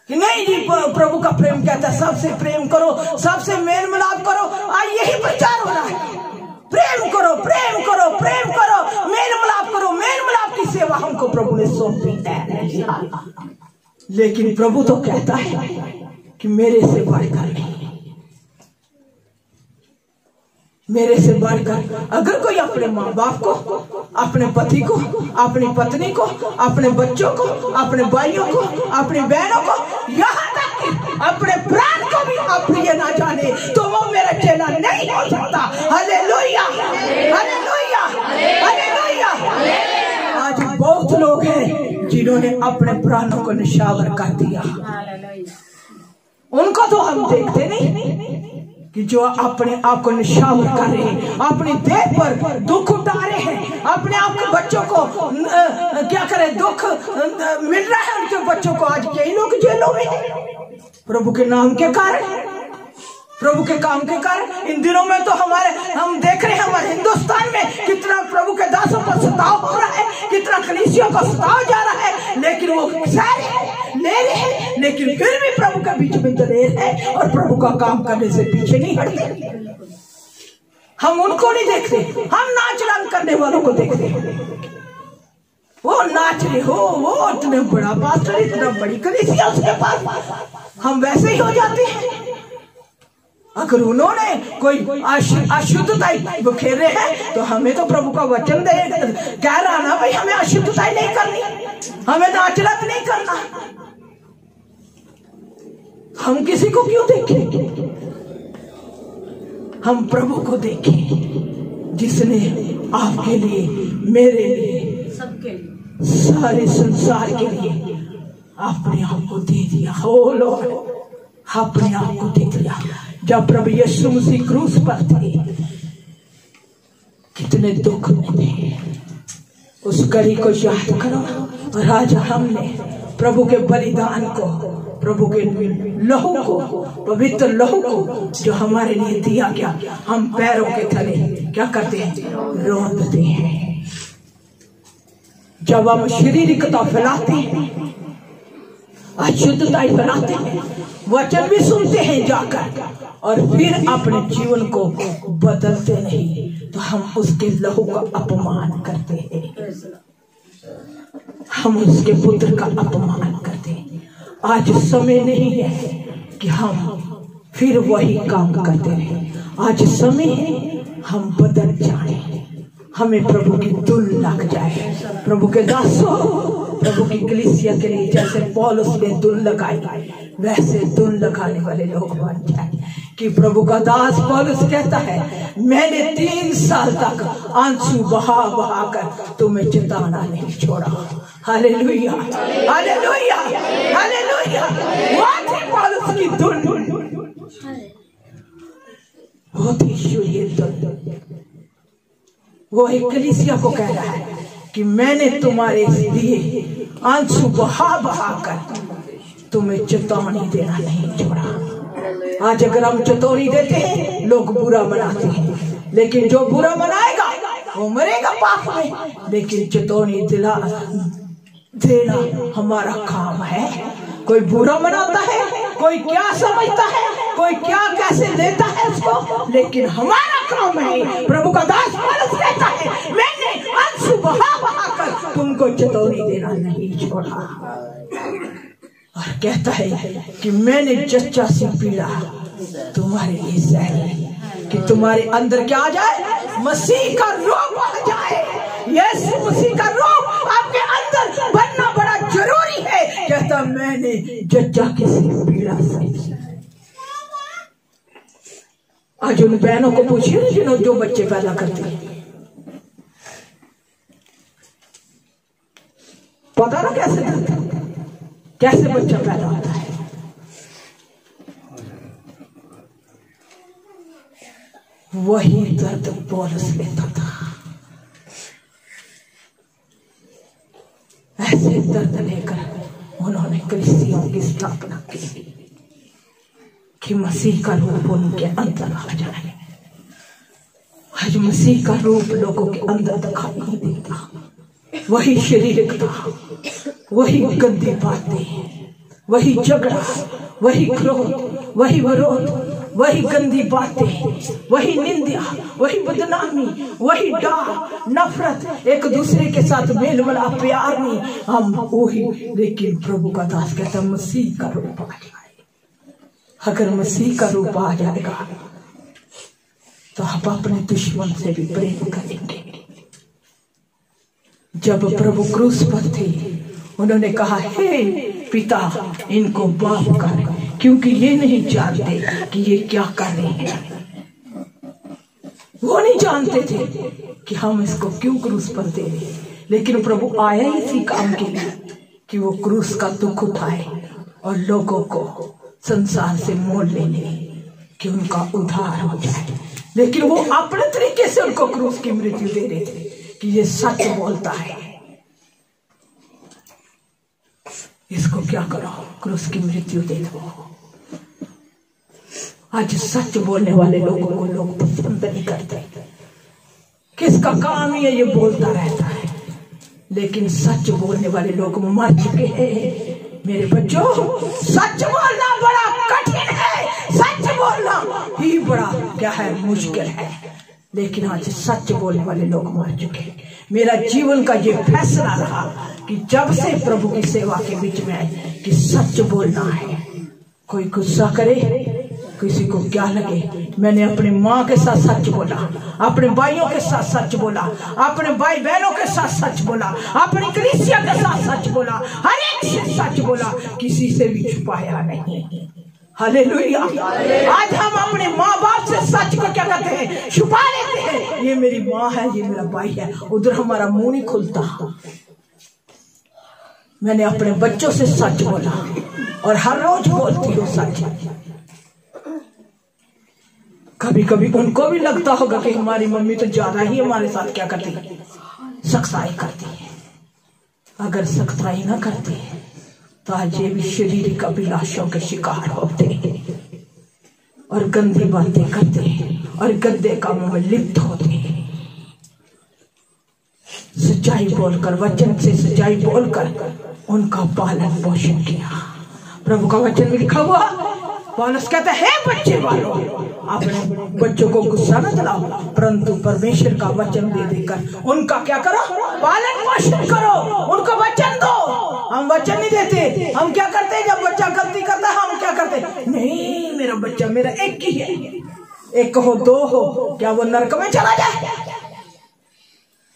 कि नहीं जी? प्रभु का प्रेम कहता है सबसे प्रेम करो, सबसे मेल मिलाप करो। आज यही प्रचार हो रहा है, प्रेम करो, प्रेम करो, प्रेम करो, मेल मिलाप करो। मेल मिलाप की सेवा हमको प्रभु ने सौंपी है, लेकिन प्रभु तो कहता है कि मेरे से बढ़कर नहीं, मेरे से बढ़कर। अगर कोई अपने माँ बाप को, अपने पति को, अपनी पत्नी को, अपने बच्चों को, अपने भाइयों को, अपनी बहनों को, यहाँ तक कि अपने प्राण को भी अप्रिय ना जाने, तो वो मेरा चेला नहीं हो सकता। Hallelujah, hallelujah, hallelujah. आज बहुत लोग हैं जिन्होंने अपने प्राणों को निशावर कर दिया। उनको तो हम देखते नहीं कि जो अपने आप को निशावर कर रहे हैं, अपनी देह पर दुख उठा रहे हैं, अपने आप के बच्चों को क्या करें, दुख मिल रहा है उनके बच्चों को। आज कई लोग जेलों में हैं प्रभु के नाम के कारण, प्रभु के काम के कारण। इन दिनों में तो हम देख रहे हैं हमारे हिंदुस्तान में कितना प्रभु के दासों पर सताव हो रहा है, कितना कलीसियों को सताव जा रहा है, लेकिन वो सारे ले रहे हैं, लेकिन फिर भी प्रभु के बीच में दलेर है और प्रभु का काम करने से पीछे नहीं हटते। हम उनको नहीं देखते, हम नाच रंग करने वालों को देखते हैं। वो नाच रहे हो, वो इतना बड़ा पास्टर, इतना बड़ी कलीसिया उसके पास, हम वैसे ही हो जाते हैं। अगर उन्होंने कोई अशुद्धता बिखेरे हैं तो हमें तो प्रभु का वचन कह रहा ना भाई, हमें अशुद्धता नहीं करनी, हमें नाच रंग नहीं करना। हम किसी को क्यों देखें? हम प्रभु को देखें जिसने आपके लिए, मेरे लिए, सबके लिए, सारे संसार के लिए अपने आप को दे दिया। हो लॉर्ड, अपने आप को दे दिया। जब प्रभु यीशु मसीह क्रूस पर थे, कितने दुख में थे, उस घड़ी को याद करो। और आज हमने प्रभु के बलिदान को, प्रभु के लहू को, पवित्र लहू को जो हमारे लिए दिया गया, हम पैरों के तले क्या करते हैं? रोंदते हैं। जब हम शारीरिकता फैलाते हैं, अशुद्धता फैलाते हैं, वचन भी सुनते हैं जाकर, और फिर अपने जीवन को बदलते नहीं, तो हम उसके लहू का अपमान करते हैं, हम उसके पुत्र का अपमान करते हैं। आज समय नहीं है कि हम फिर वही काम करते रहे। आज समय है हम बदल जाए, हमें प्रभु की धुन लग जाए। प्रभु के दासों, प्रभु की कलीसिया के लिए जैसे पौलुस ने धुन लगाई, वैसे धुन लगाने वाले लोग बन जाए। कि प्रभु का दास पौलुस कहता है, मैंने 3 साल तक आंसू बहा बहा कर तुम्हें चिताना नहीं छोड़ा। Hallelujah, hallelujah, hallelujah. वो थी पौलुस की धुन, वो थी ईश्वरीय धुन। वो एक कलीसिया को कह रहा है कि मैंने तुम्हारे लिए आंसू बहा बहा कर तुम्हें चेतावनी देना नहीं छोड़ा। आज अगर हम चेतावनी देते हैं, लोग बुरा मनाते हैं, लेकिन जो बुरा मनाएगा वो मरेगा पाप में। लेकिन चेतावनी देना हमारा काम है। कोई बुरा मनाता है कोई क्या समझता है, कोई क्या कैसे लेता है उसको, लेकिन हमारा काम है, प्रभु का दास पौलुस कहता है, मैंने आंसू बहा बहा कर तुमको चेतावनी देना नहीं छोड़ा। और कहता है कि मैंने जच्चा सी पीड़ा तुम्हारे लिए सही, कि तुम्हारे अंदर क्या आ जाए, मसीह का रूप आ जाए। यीशु मसीह का रूप आपके अंदर बनना बड़ा जरूरी है। कहता मैंने जच्चा किसी पीड़ा सही। आज उन बहनों को पूछिए जिन्होंने जो बच्चे पैदा करते हैं, पता ना कैसे बच्चा पैदा होता है। वही दर्द पौलुस लेता था। ऐसे दर्द लेकर उन्होंने कलीसियों की स्थापना की कि मसीह का रूप उनके अंदर आ जाए। आज मसीह का रूप लोगों के अंदर दिखाई नहीं देता। वही शरीरिकता, वही गंदी बातें, वही झगड़ा, वही क्रोध, वही विरोध, वही गंदी बातें, वही निंदा, वही बदनामी, वही डाह, नफरत, एक दूसरे के साथ मेल मिलाप, प्यार नहीं, हम वही। लेकिन प्रभु का दास कहता मसीह का रूप आ जाए। अगर मसीह का रूप आ जाएगा तो आप अपने दुश्मन से भी प्रेम करेंगे। जब प्रभु क्रूस पर थे, उन्होंने कहा हे पिता इनको माफ कर, क्योंकि ये नहीं जानते कि ये क्या कर रहे हैं। वो नहीं जानते थे कि हम इसको क्यों क्रूस पर दे रहे, लेकिन प्रभु आया इसी काम के लिए कि वो क्रूस का दुख उठाए और लोगों को संसार से मोल लेने, कि उनका उद्धार हो जाए। लेकिन वो अपने तरीके से उनको क्रूस की मृत्यु दे रहे थे कि ये सच बोलता है, इसको क्या करो, क्रूस की मृत्यु दे दो। आज सच बोलने वाले लोगों को लोग पसंद नहीं करते। किसका काम ही है ये बोलता रहता है, लेकिन सच बोलने वाले लोग मर चुके हैं। मेरे बच्चों, सच बोलना बड़ा कठिन है, सच बोलना ही बड़ा क्या है, मुश्किल है। लेकिन आज सच बोलने वाले लोग मर चुके हैं। मेरा जीवन का ये फैसला रहा कि जब से प्रभु की सेवा के बीच में आए कि सच बोलना है। कोई गुस्सा करे, किसी को क्या लगे, मैंने अपनी माँ के साथ सच बोला, अपने भाइयों के साथ सच बोला, अपने भाई बहनों के साथ सच बोला, अपनी कलीसिया के साथ सच बोला, हर एक से सच बोला, किसी से भी छुपाया नहीं। हालेलुया। आज हम अपने माँ बाप से सच को क्या करते हैं, छुपा लेते हैं। ये मेरी माँ है, ये मेरा भाई है, उधर हमारा मुंह नहीं खुलता। मैंने अपने बच्चों से सच बोला और हर रोज बोलती हूँ सच। कभी कभी उनको भी लगता होगा कि हमारी मम्मी तो ज्यादा ही हमारे साथ क्या करती है, सख्ताई करती है। अगर सख्ताई ना करती है तो आज ये भी शारीरिक अभिलाषों के शिकार होते हैं और गंदी बातें करते हैं और गंदे कामों में लिप्त होते हैं। सच्चाई बोलकर, वचन से सच्चाई बोलकर उनका पालन पोषण किया। प्रभु का वचन में लिखा हुआ, पौलुस कहता है बच्चे वालों, अपने बच्चों को गुस्सा न दिलाओ, परंतु परमेश्वर का वचन दे देकर उनका क्या करो, पालन पोषण करो, उनको वचन दो। हम वचन नहीं देते, हम क्या करते हैं, जब बच्चा गलती करता है हम क्या करते, नहीं मेरा बच्चा मेरा एक ही है, एक हो दो हो, क्या वो नरक में चला जाए?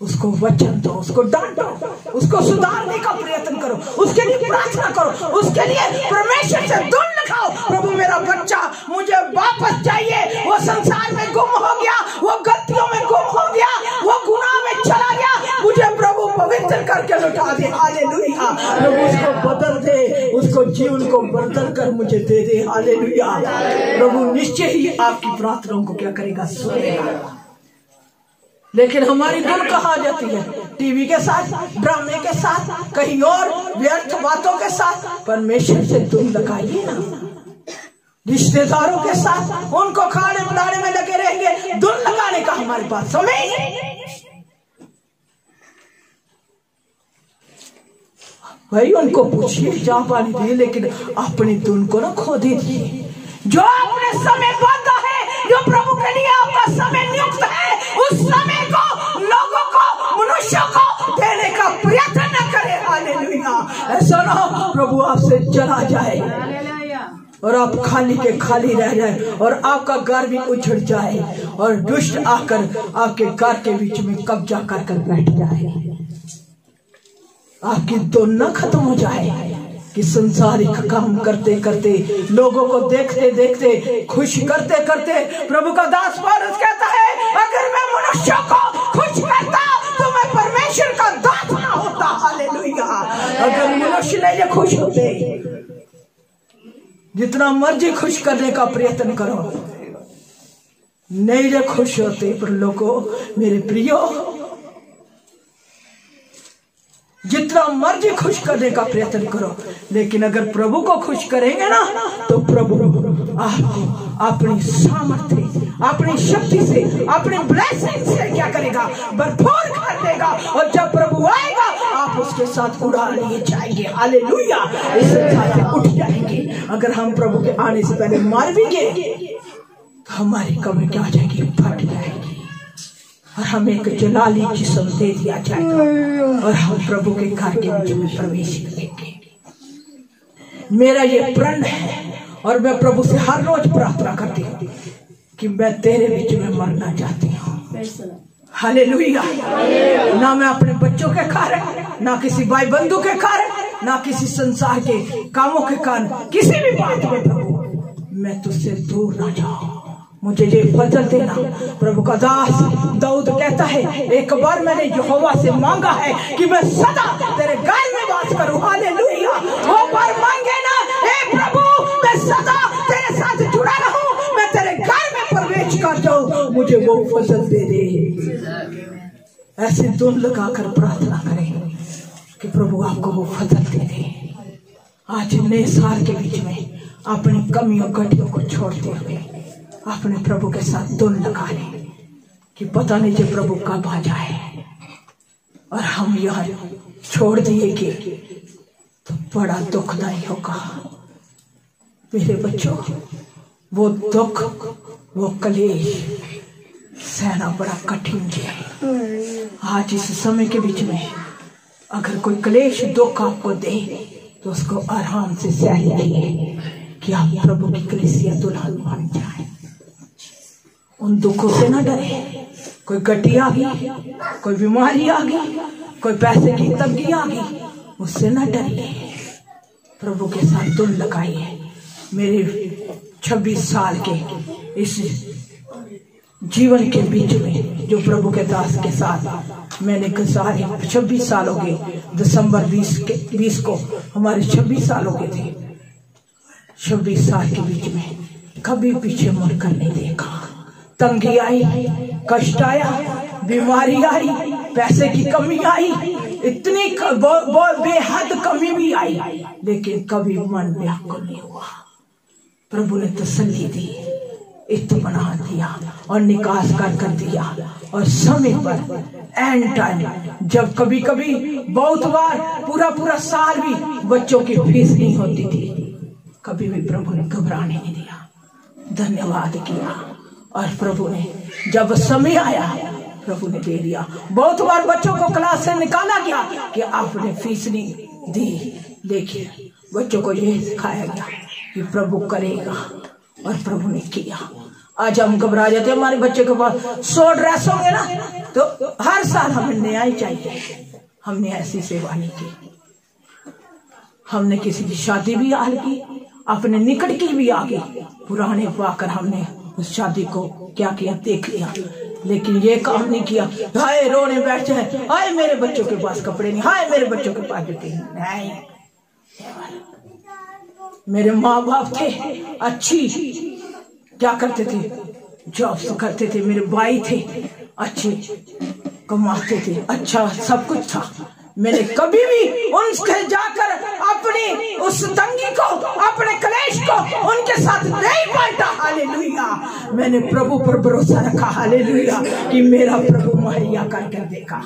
उसको वचन दो, उसको डांटो, उसको सुधारने का प्रयत्न करो, उसके लिए प्रार्थना करो, उसके लिए परमेश्वर से दुआ लगाओ, प्रभु मेरा बच्चा मुझे वापस चाहिए, वो संसार में गुम हो गया, वो गलतियों में गुम हो गया, वो गुनाह में चला गया, मुझे प्रभु पवित्र करके लौटा दे। हालेलुया। प्रभु उसको बदल दे, उसको जीवन को बदल कर मुझे दे दे। हालेलुया। प्रभु निश्चय ही आपकी प्रार्थनाओं को क्या करेगा, सुनेगा। लेकिन हमारी धुन कहाँ जाती है, टीवी के साथ, ड्रामे के साथ, कहीं और व्यर्थ बातों के साथ। परमेश्वर से धुन लगाइए ना। रिश्तेदारों के साथ उनको खाने पिलाने में लगे रहेंगे, धुन लगाने का हमारे पास समय नहीं। भाई उनको पूछिए चाह पानी दिए, लेकिन अपनी धुन को ना खो दीजिए। जो अपने समय बांधा है, जो प्रभु के लिए आपका समय नियुक्त है, उस समय को लोगों को, मनुष्यों को देने का प्रयत्न न करे। हालेलुया। ऐसा ना हो प्रभु आपसे चला जाए और आप खाली के खाली रह जाए और आपका घर भी उछड़ जाए और दुष्ट आकर आपके घर के बीच में कब्जा कर कर बैठ जाए। आपकी धुन न खत्म हो जाए कि संसारिक काम करते करते, लोगों को देखते देखते, खुश करते करते। प्रभु का दास पौलुस कहता है, अगर मैं मनुष्यों को खुश करता तो मैं परमेश्वर का दास ना होता। हालेलुया। अगर मनुष्य नहीं खुश होते, जितना मर्जी खुश करने का प्रयत्न करो, नहीं खुश होते। पर लोगों, मेरे प्रियो, जितना मर्जी खुश करने का प्रयत्न करो, लेकिन अगर प्रभु को खुश करेंगे ना, तो प्रभु आपको अपनी सामर्थ्य, अपनी शक्ति से, अपनी ब्लेसिंग से क्या करेगा, भरपूर कर देगा। और जब प्रभु आएगा, आप उसके साथ उड़ा लिए जाएंगे। हालेलुया। इस संसार से उठ जाएंगे। अगर हम प्रभु के आने से पहले मार भी गए, तो हमारी कब्र क्या हो जाएगी, फट जाएगी और हमें एक जलाली जिस्म दे दिया जाएगा और हम प्रभु के घर के बीच में प्रवेश करेंगे। मेरा ये प्रण है और मैं प्रभु से हर रोज प्रार्थना करती हूँ कि मैं तेरे बीच में मरना चाहती हूँ। हालेलुया। ना मैं अपने बच्चों के कारण, ना किसी भाई बंधु के कारण, ना किसी संसार के कामों के कारण, किसी भी बात में प्रभु मैं तुझसे दूर ना जाऊं। मुझे ये फजल देना। प्रभु का दास दाऊद कहता है, एक बार मैंने यहोवा से मांगा है कि मैं सदा तेरे घर में वास करूं। हालेलुया। वो बार मांगे ना, हे प्रभु मैं सदा तेरे साथ जुड़ा रहूं, मैं तेरे घर में प्रवेश कर जाऊं, मुझे वो फजल दे दे। ऐसे धुन लगाकर प्रार्थना करें कि प्रभु आपको वो फजल दे दे। आज नए साल के बीच में अपनी कमियों घटियों को छोड़ते हुए अपने प्रभु के साथ धुन लगा ले कि पता नहीं जब प्रभु कब आ जाए और हम यहाँ छोड़ दिए कि तो बड़ा दुखदायी होगा। मेरे बच्चों, वो दुख, वो कलेश सहना बड़ा कठिन है। आज इस समय के बीच में अगर कोई कलेश दुख आपको दे तो उसको आराम से सह लीजिए कि आप प्रभु की कलीसिया दुल्हन बन जाए। उन दुखों से ना डरे। कोई गड्डी आ गई, कोई बीमारी आ गई, कोई पैसे की तंगी आ गई, उससे ना डरिए। प्रभु के साथ धुन लगाइए। मेरे 26 साल के इस जीवन के बीच में जो प्रभु के दास के साथ मैंने गुजारे 26 साल हो गए। दिसंबर 20 को हमारे 26 साल हो गए थे। 26 साल के बीच में कभी पीछे मुड़कर नहीं देखा। तंगी आई, कष्ट आया, बीमारी आई, पैसे की कमी आई, इतनी बेहद कमी भी आई, लेकिन कभी मन व्याकुल नहीं हुआ। प्रभु ने तसल्ली दी, इत्मीनान दिया और निकास कर दिया। और समय पर एंड टाइम जब कभी कभी बहुत बार पूरा साल भी बच्चों की फीस नहीं होती थी, कभी भी प्रभु ने घबराने नहीं दिया, धन्यवाद किया। और प्रभु ने जब समय आया प्रभु ने दे दिया। बहुत बार बच्चों को क्लास से निकाला गया कि आपने फीस नहीं दी, लेकिन बच्चों को यह सिखाया गया कि प्रभु करेगा और प्रभु ने किया। आज हम घबरा जाते, हमारे बच्चे के पास 100 ड्रेस होंगे ना तो हर साल हमें नया ही चाहिए। हमने ऐसी सेवा नहीं की। हमने किसी की शादी भी आ गई, अपने निकट की भी आ गई, पुराने पाकर हमने उस शादी को क्या किया देख लिया, लेकिन ये काम नहीं किया हाय रोने बैठ जाए, हाय मेरे बच्चों के पास कपड़े नहीं, हाय मेरे बच्चों के पास जूते नहीं। मेरे माँ बाप थे अच्छी क्या करते थे, जॉब्स करते थे। मेरे भाई थे अच्छे कमाते थे, अच्छा सब कुछ था। मैंने कभी भी उनसे जाकर अपनी उस तंगी को, अपने कलेश को उनके साथ नहीं बांटा। हालेलुया। मैंने प्रभु पर भरोसा रखा, हालेलुया, कि मेरा प्रभु मुहैया करके देगा।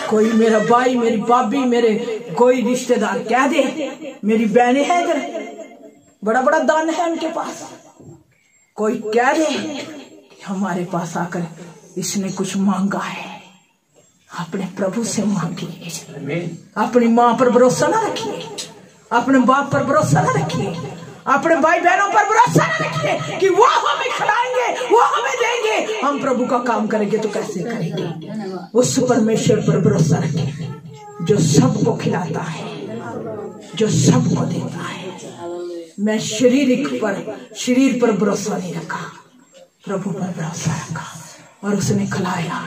कोई मेरा भाई, मेरी भाभी, मेरे कोई रिश्तेदार कह दे, मेरी बहनें हैं इधर, बड़ा बड़ा दान है उनके पास, कोई कह दे हमारे पास आकर इसने कुछ मांगा है, अपने प्रभु से मांगिए। अपनी माँ पर भरोसा ना रखिए, अपने बाप पर भरोसा ना रखिए, अपने भाई बहनों पर भरोसा ना रखिए कि वो हमें खिलाएंगे, वो हमें देंगे। हम प्रभु का काम करेंगे तो कैसे करेंगे? उस परमेश्वर पर भरोसा रखिए जो सबको खिलाता है, जो सबको देता है। मैं शरीर पर भरोसा नहीं रखा, प्रभु पर भरोसा रखा, और उसने खिलाया,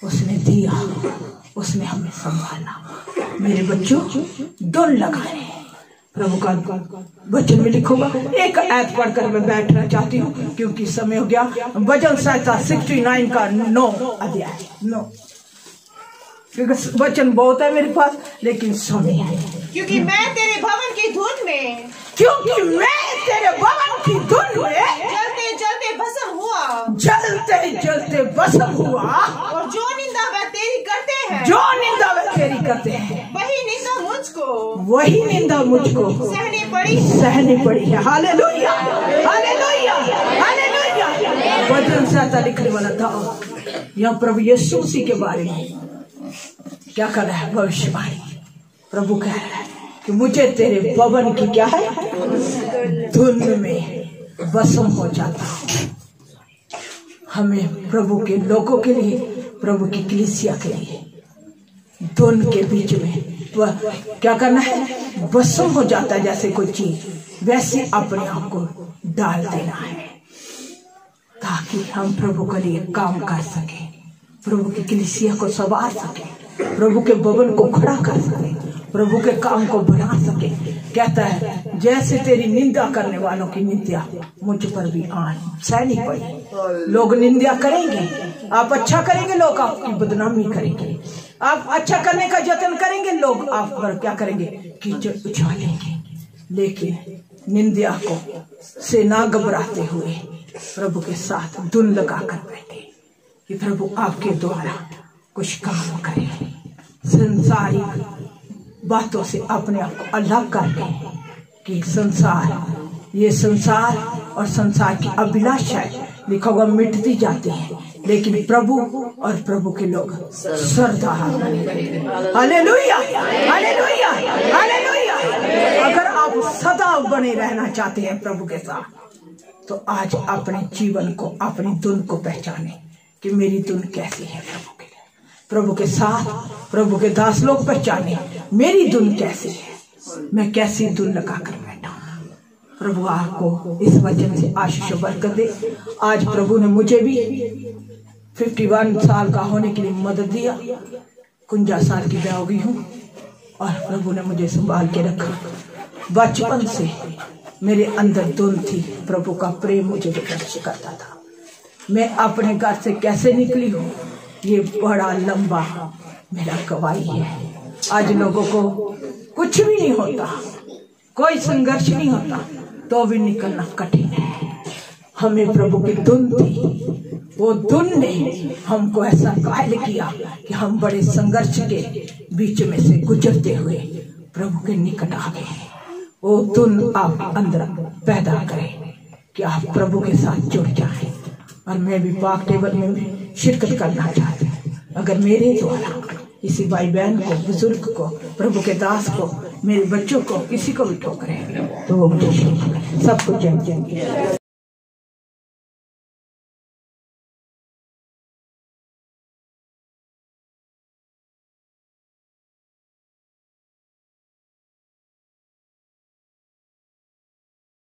उसने दिया, उसने हमें संभाला। मेरे बच्चों, डोल लगाए प्रभु का वचन में लिखूंगा। एक आयत पढ़कर मैं बैठना चाहती हूँ क्योंकि समय हो गया। वचन संहिता 69 का 9 अध्याय 9, क्योंकि वचन बहुत है मेरे पास लेकिन समय है। क्योंकि मैं तेरे भवन की धुन में, क्योंकि मैं तेरे भवन की धुन में जलते जलते भस्म हुआ, जलते जलते भस्म हुआ। और जो निंदा वह तेरी करते हैं, जो निंदा वह तेरी करते हैं, वही निंदा मुझको सहनी पड़ी है। Hallelujah, hallelujah, hallelujah. वचन संहिता लिखने वाला था यहाँ प्रभु यीशु मसीह के बारे में क्या कर रहा है? भविष्यवाणी। प्रभु कह रहा है कि मुझे तेरे भवन की क्या है, धुन में भस्म हो जाता हूं। हमें प्रभु के लोगों के लिए, प्रभु की कलीसिया के लिए धुन के बीच में क्या करना है? भस्म हो जाता है जैसे कोई चीज, वैसे अपने आप को डाल देना है ताकि हम प्रभु के लिए काम कर सके, प्रभु की कलीसिया को संवार सके, प्रभु के भवन को खड़ा कर सके, प्रभु के काम को बढ़ा सके। कहता है जैसे तेरी निंदा करने वालों की निंदा मुझ पर भी सहनी पड़ी। लोग निंदा करेंगे, आप अच्छा करेंगे, लोग आपकी बदनामी करेंगे। आप अच्छा करने का यत्न करेंगे, लोग आप पर क्या करेंगे? कीचड़ उछालेंगे। लेकिन निंदा को से ना घबराते हुए प्रभु के साथ धुन लगाकर बैठे कि प्रभु आपके द्वारा कुछ काम करे। संसारिक बातों से अपने आप को अलग करके कि ये संसार और संसार की अभिलाषाएं लिखा हुआ मिटती जाती है, लेकिन प्रभु और प्रभु के लोग सदा। Hallelujah, hallelujah, hallelujah. अगर आप सदा बने रहना चाहते हैं प्रभु के साथ तो आज अपने जीवन को, अपनी धुन को पहचाने कि मेरी धुन कैसी है। प्रभु के साथ प्रभु के दास लोग पहचाने मेरी धुन कैसी है, मैं कैसी धुन लगाकर बैठा हूं। प्रभु आपको इस वचन से आशीष बरकत दे। आज प्रभु ने मुझे भी 51 साल का होने के लिए मदद दिया। 51 साल की मैं हो गई हूँ और प्रभु ने मुझे संभाल के रखा। बचपन से मेरे अंदर धुन थी, प्रभु का प्रेम मुझे विकसित करता था। मैं अपने घर से कैसे निकली हूँ ये बड़ा लंबा मेरा गवाही है। आज लोगों को कुछ भी नहीं होता, कोई संघर्ष नहीं होता, तो भी निकलना कठिन है। हमें प्रभु की धुन थी, वो धुन ने हमको ऐसा कायल किया कि हम बड़े संघर्ष के बीच में से गुजरते हुए प्रभु के निकट आ गए। वो धुन आप अंदर पैदा करें कि आप प्रभु के साथ जुड़ जाएं। और मैं भी पाक टेबल में भी शिरकत करना चाहती हूँ। अगर मेरे द्वारा किसी भाई बहन को, बुजुर्ग को, प्रभु के दास को, मेरे बच्चों को, किसी को भी ठोकरे तो वो मुझे सब कुछ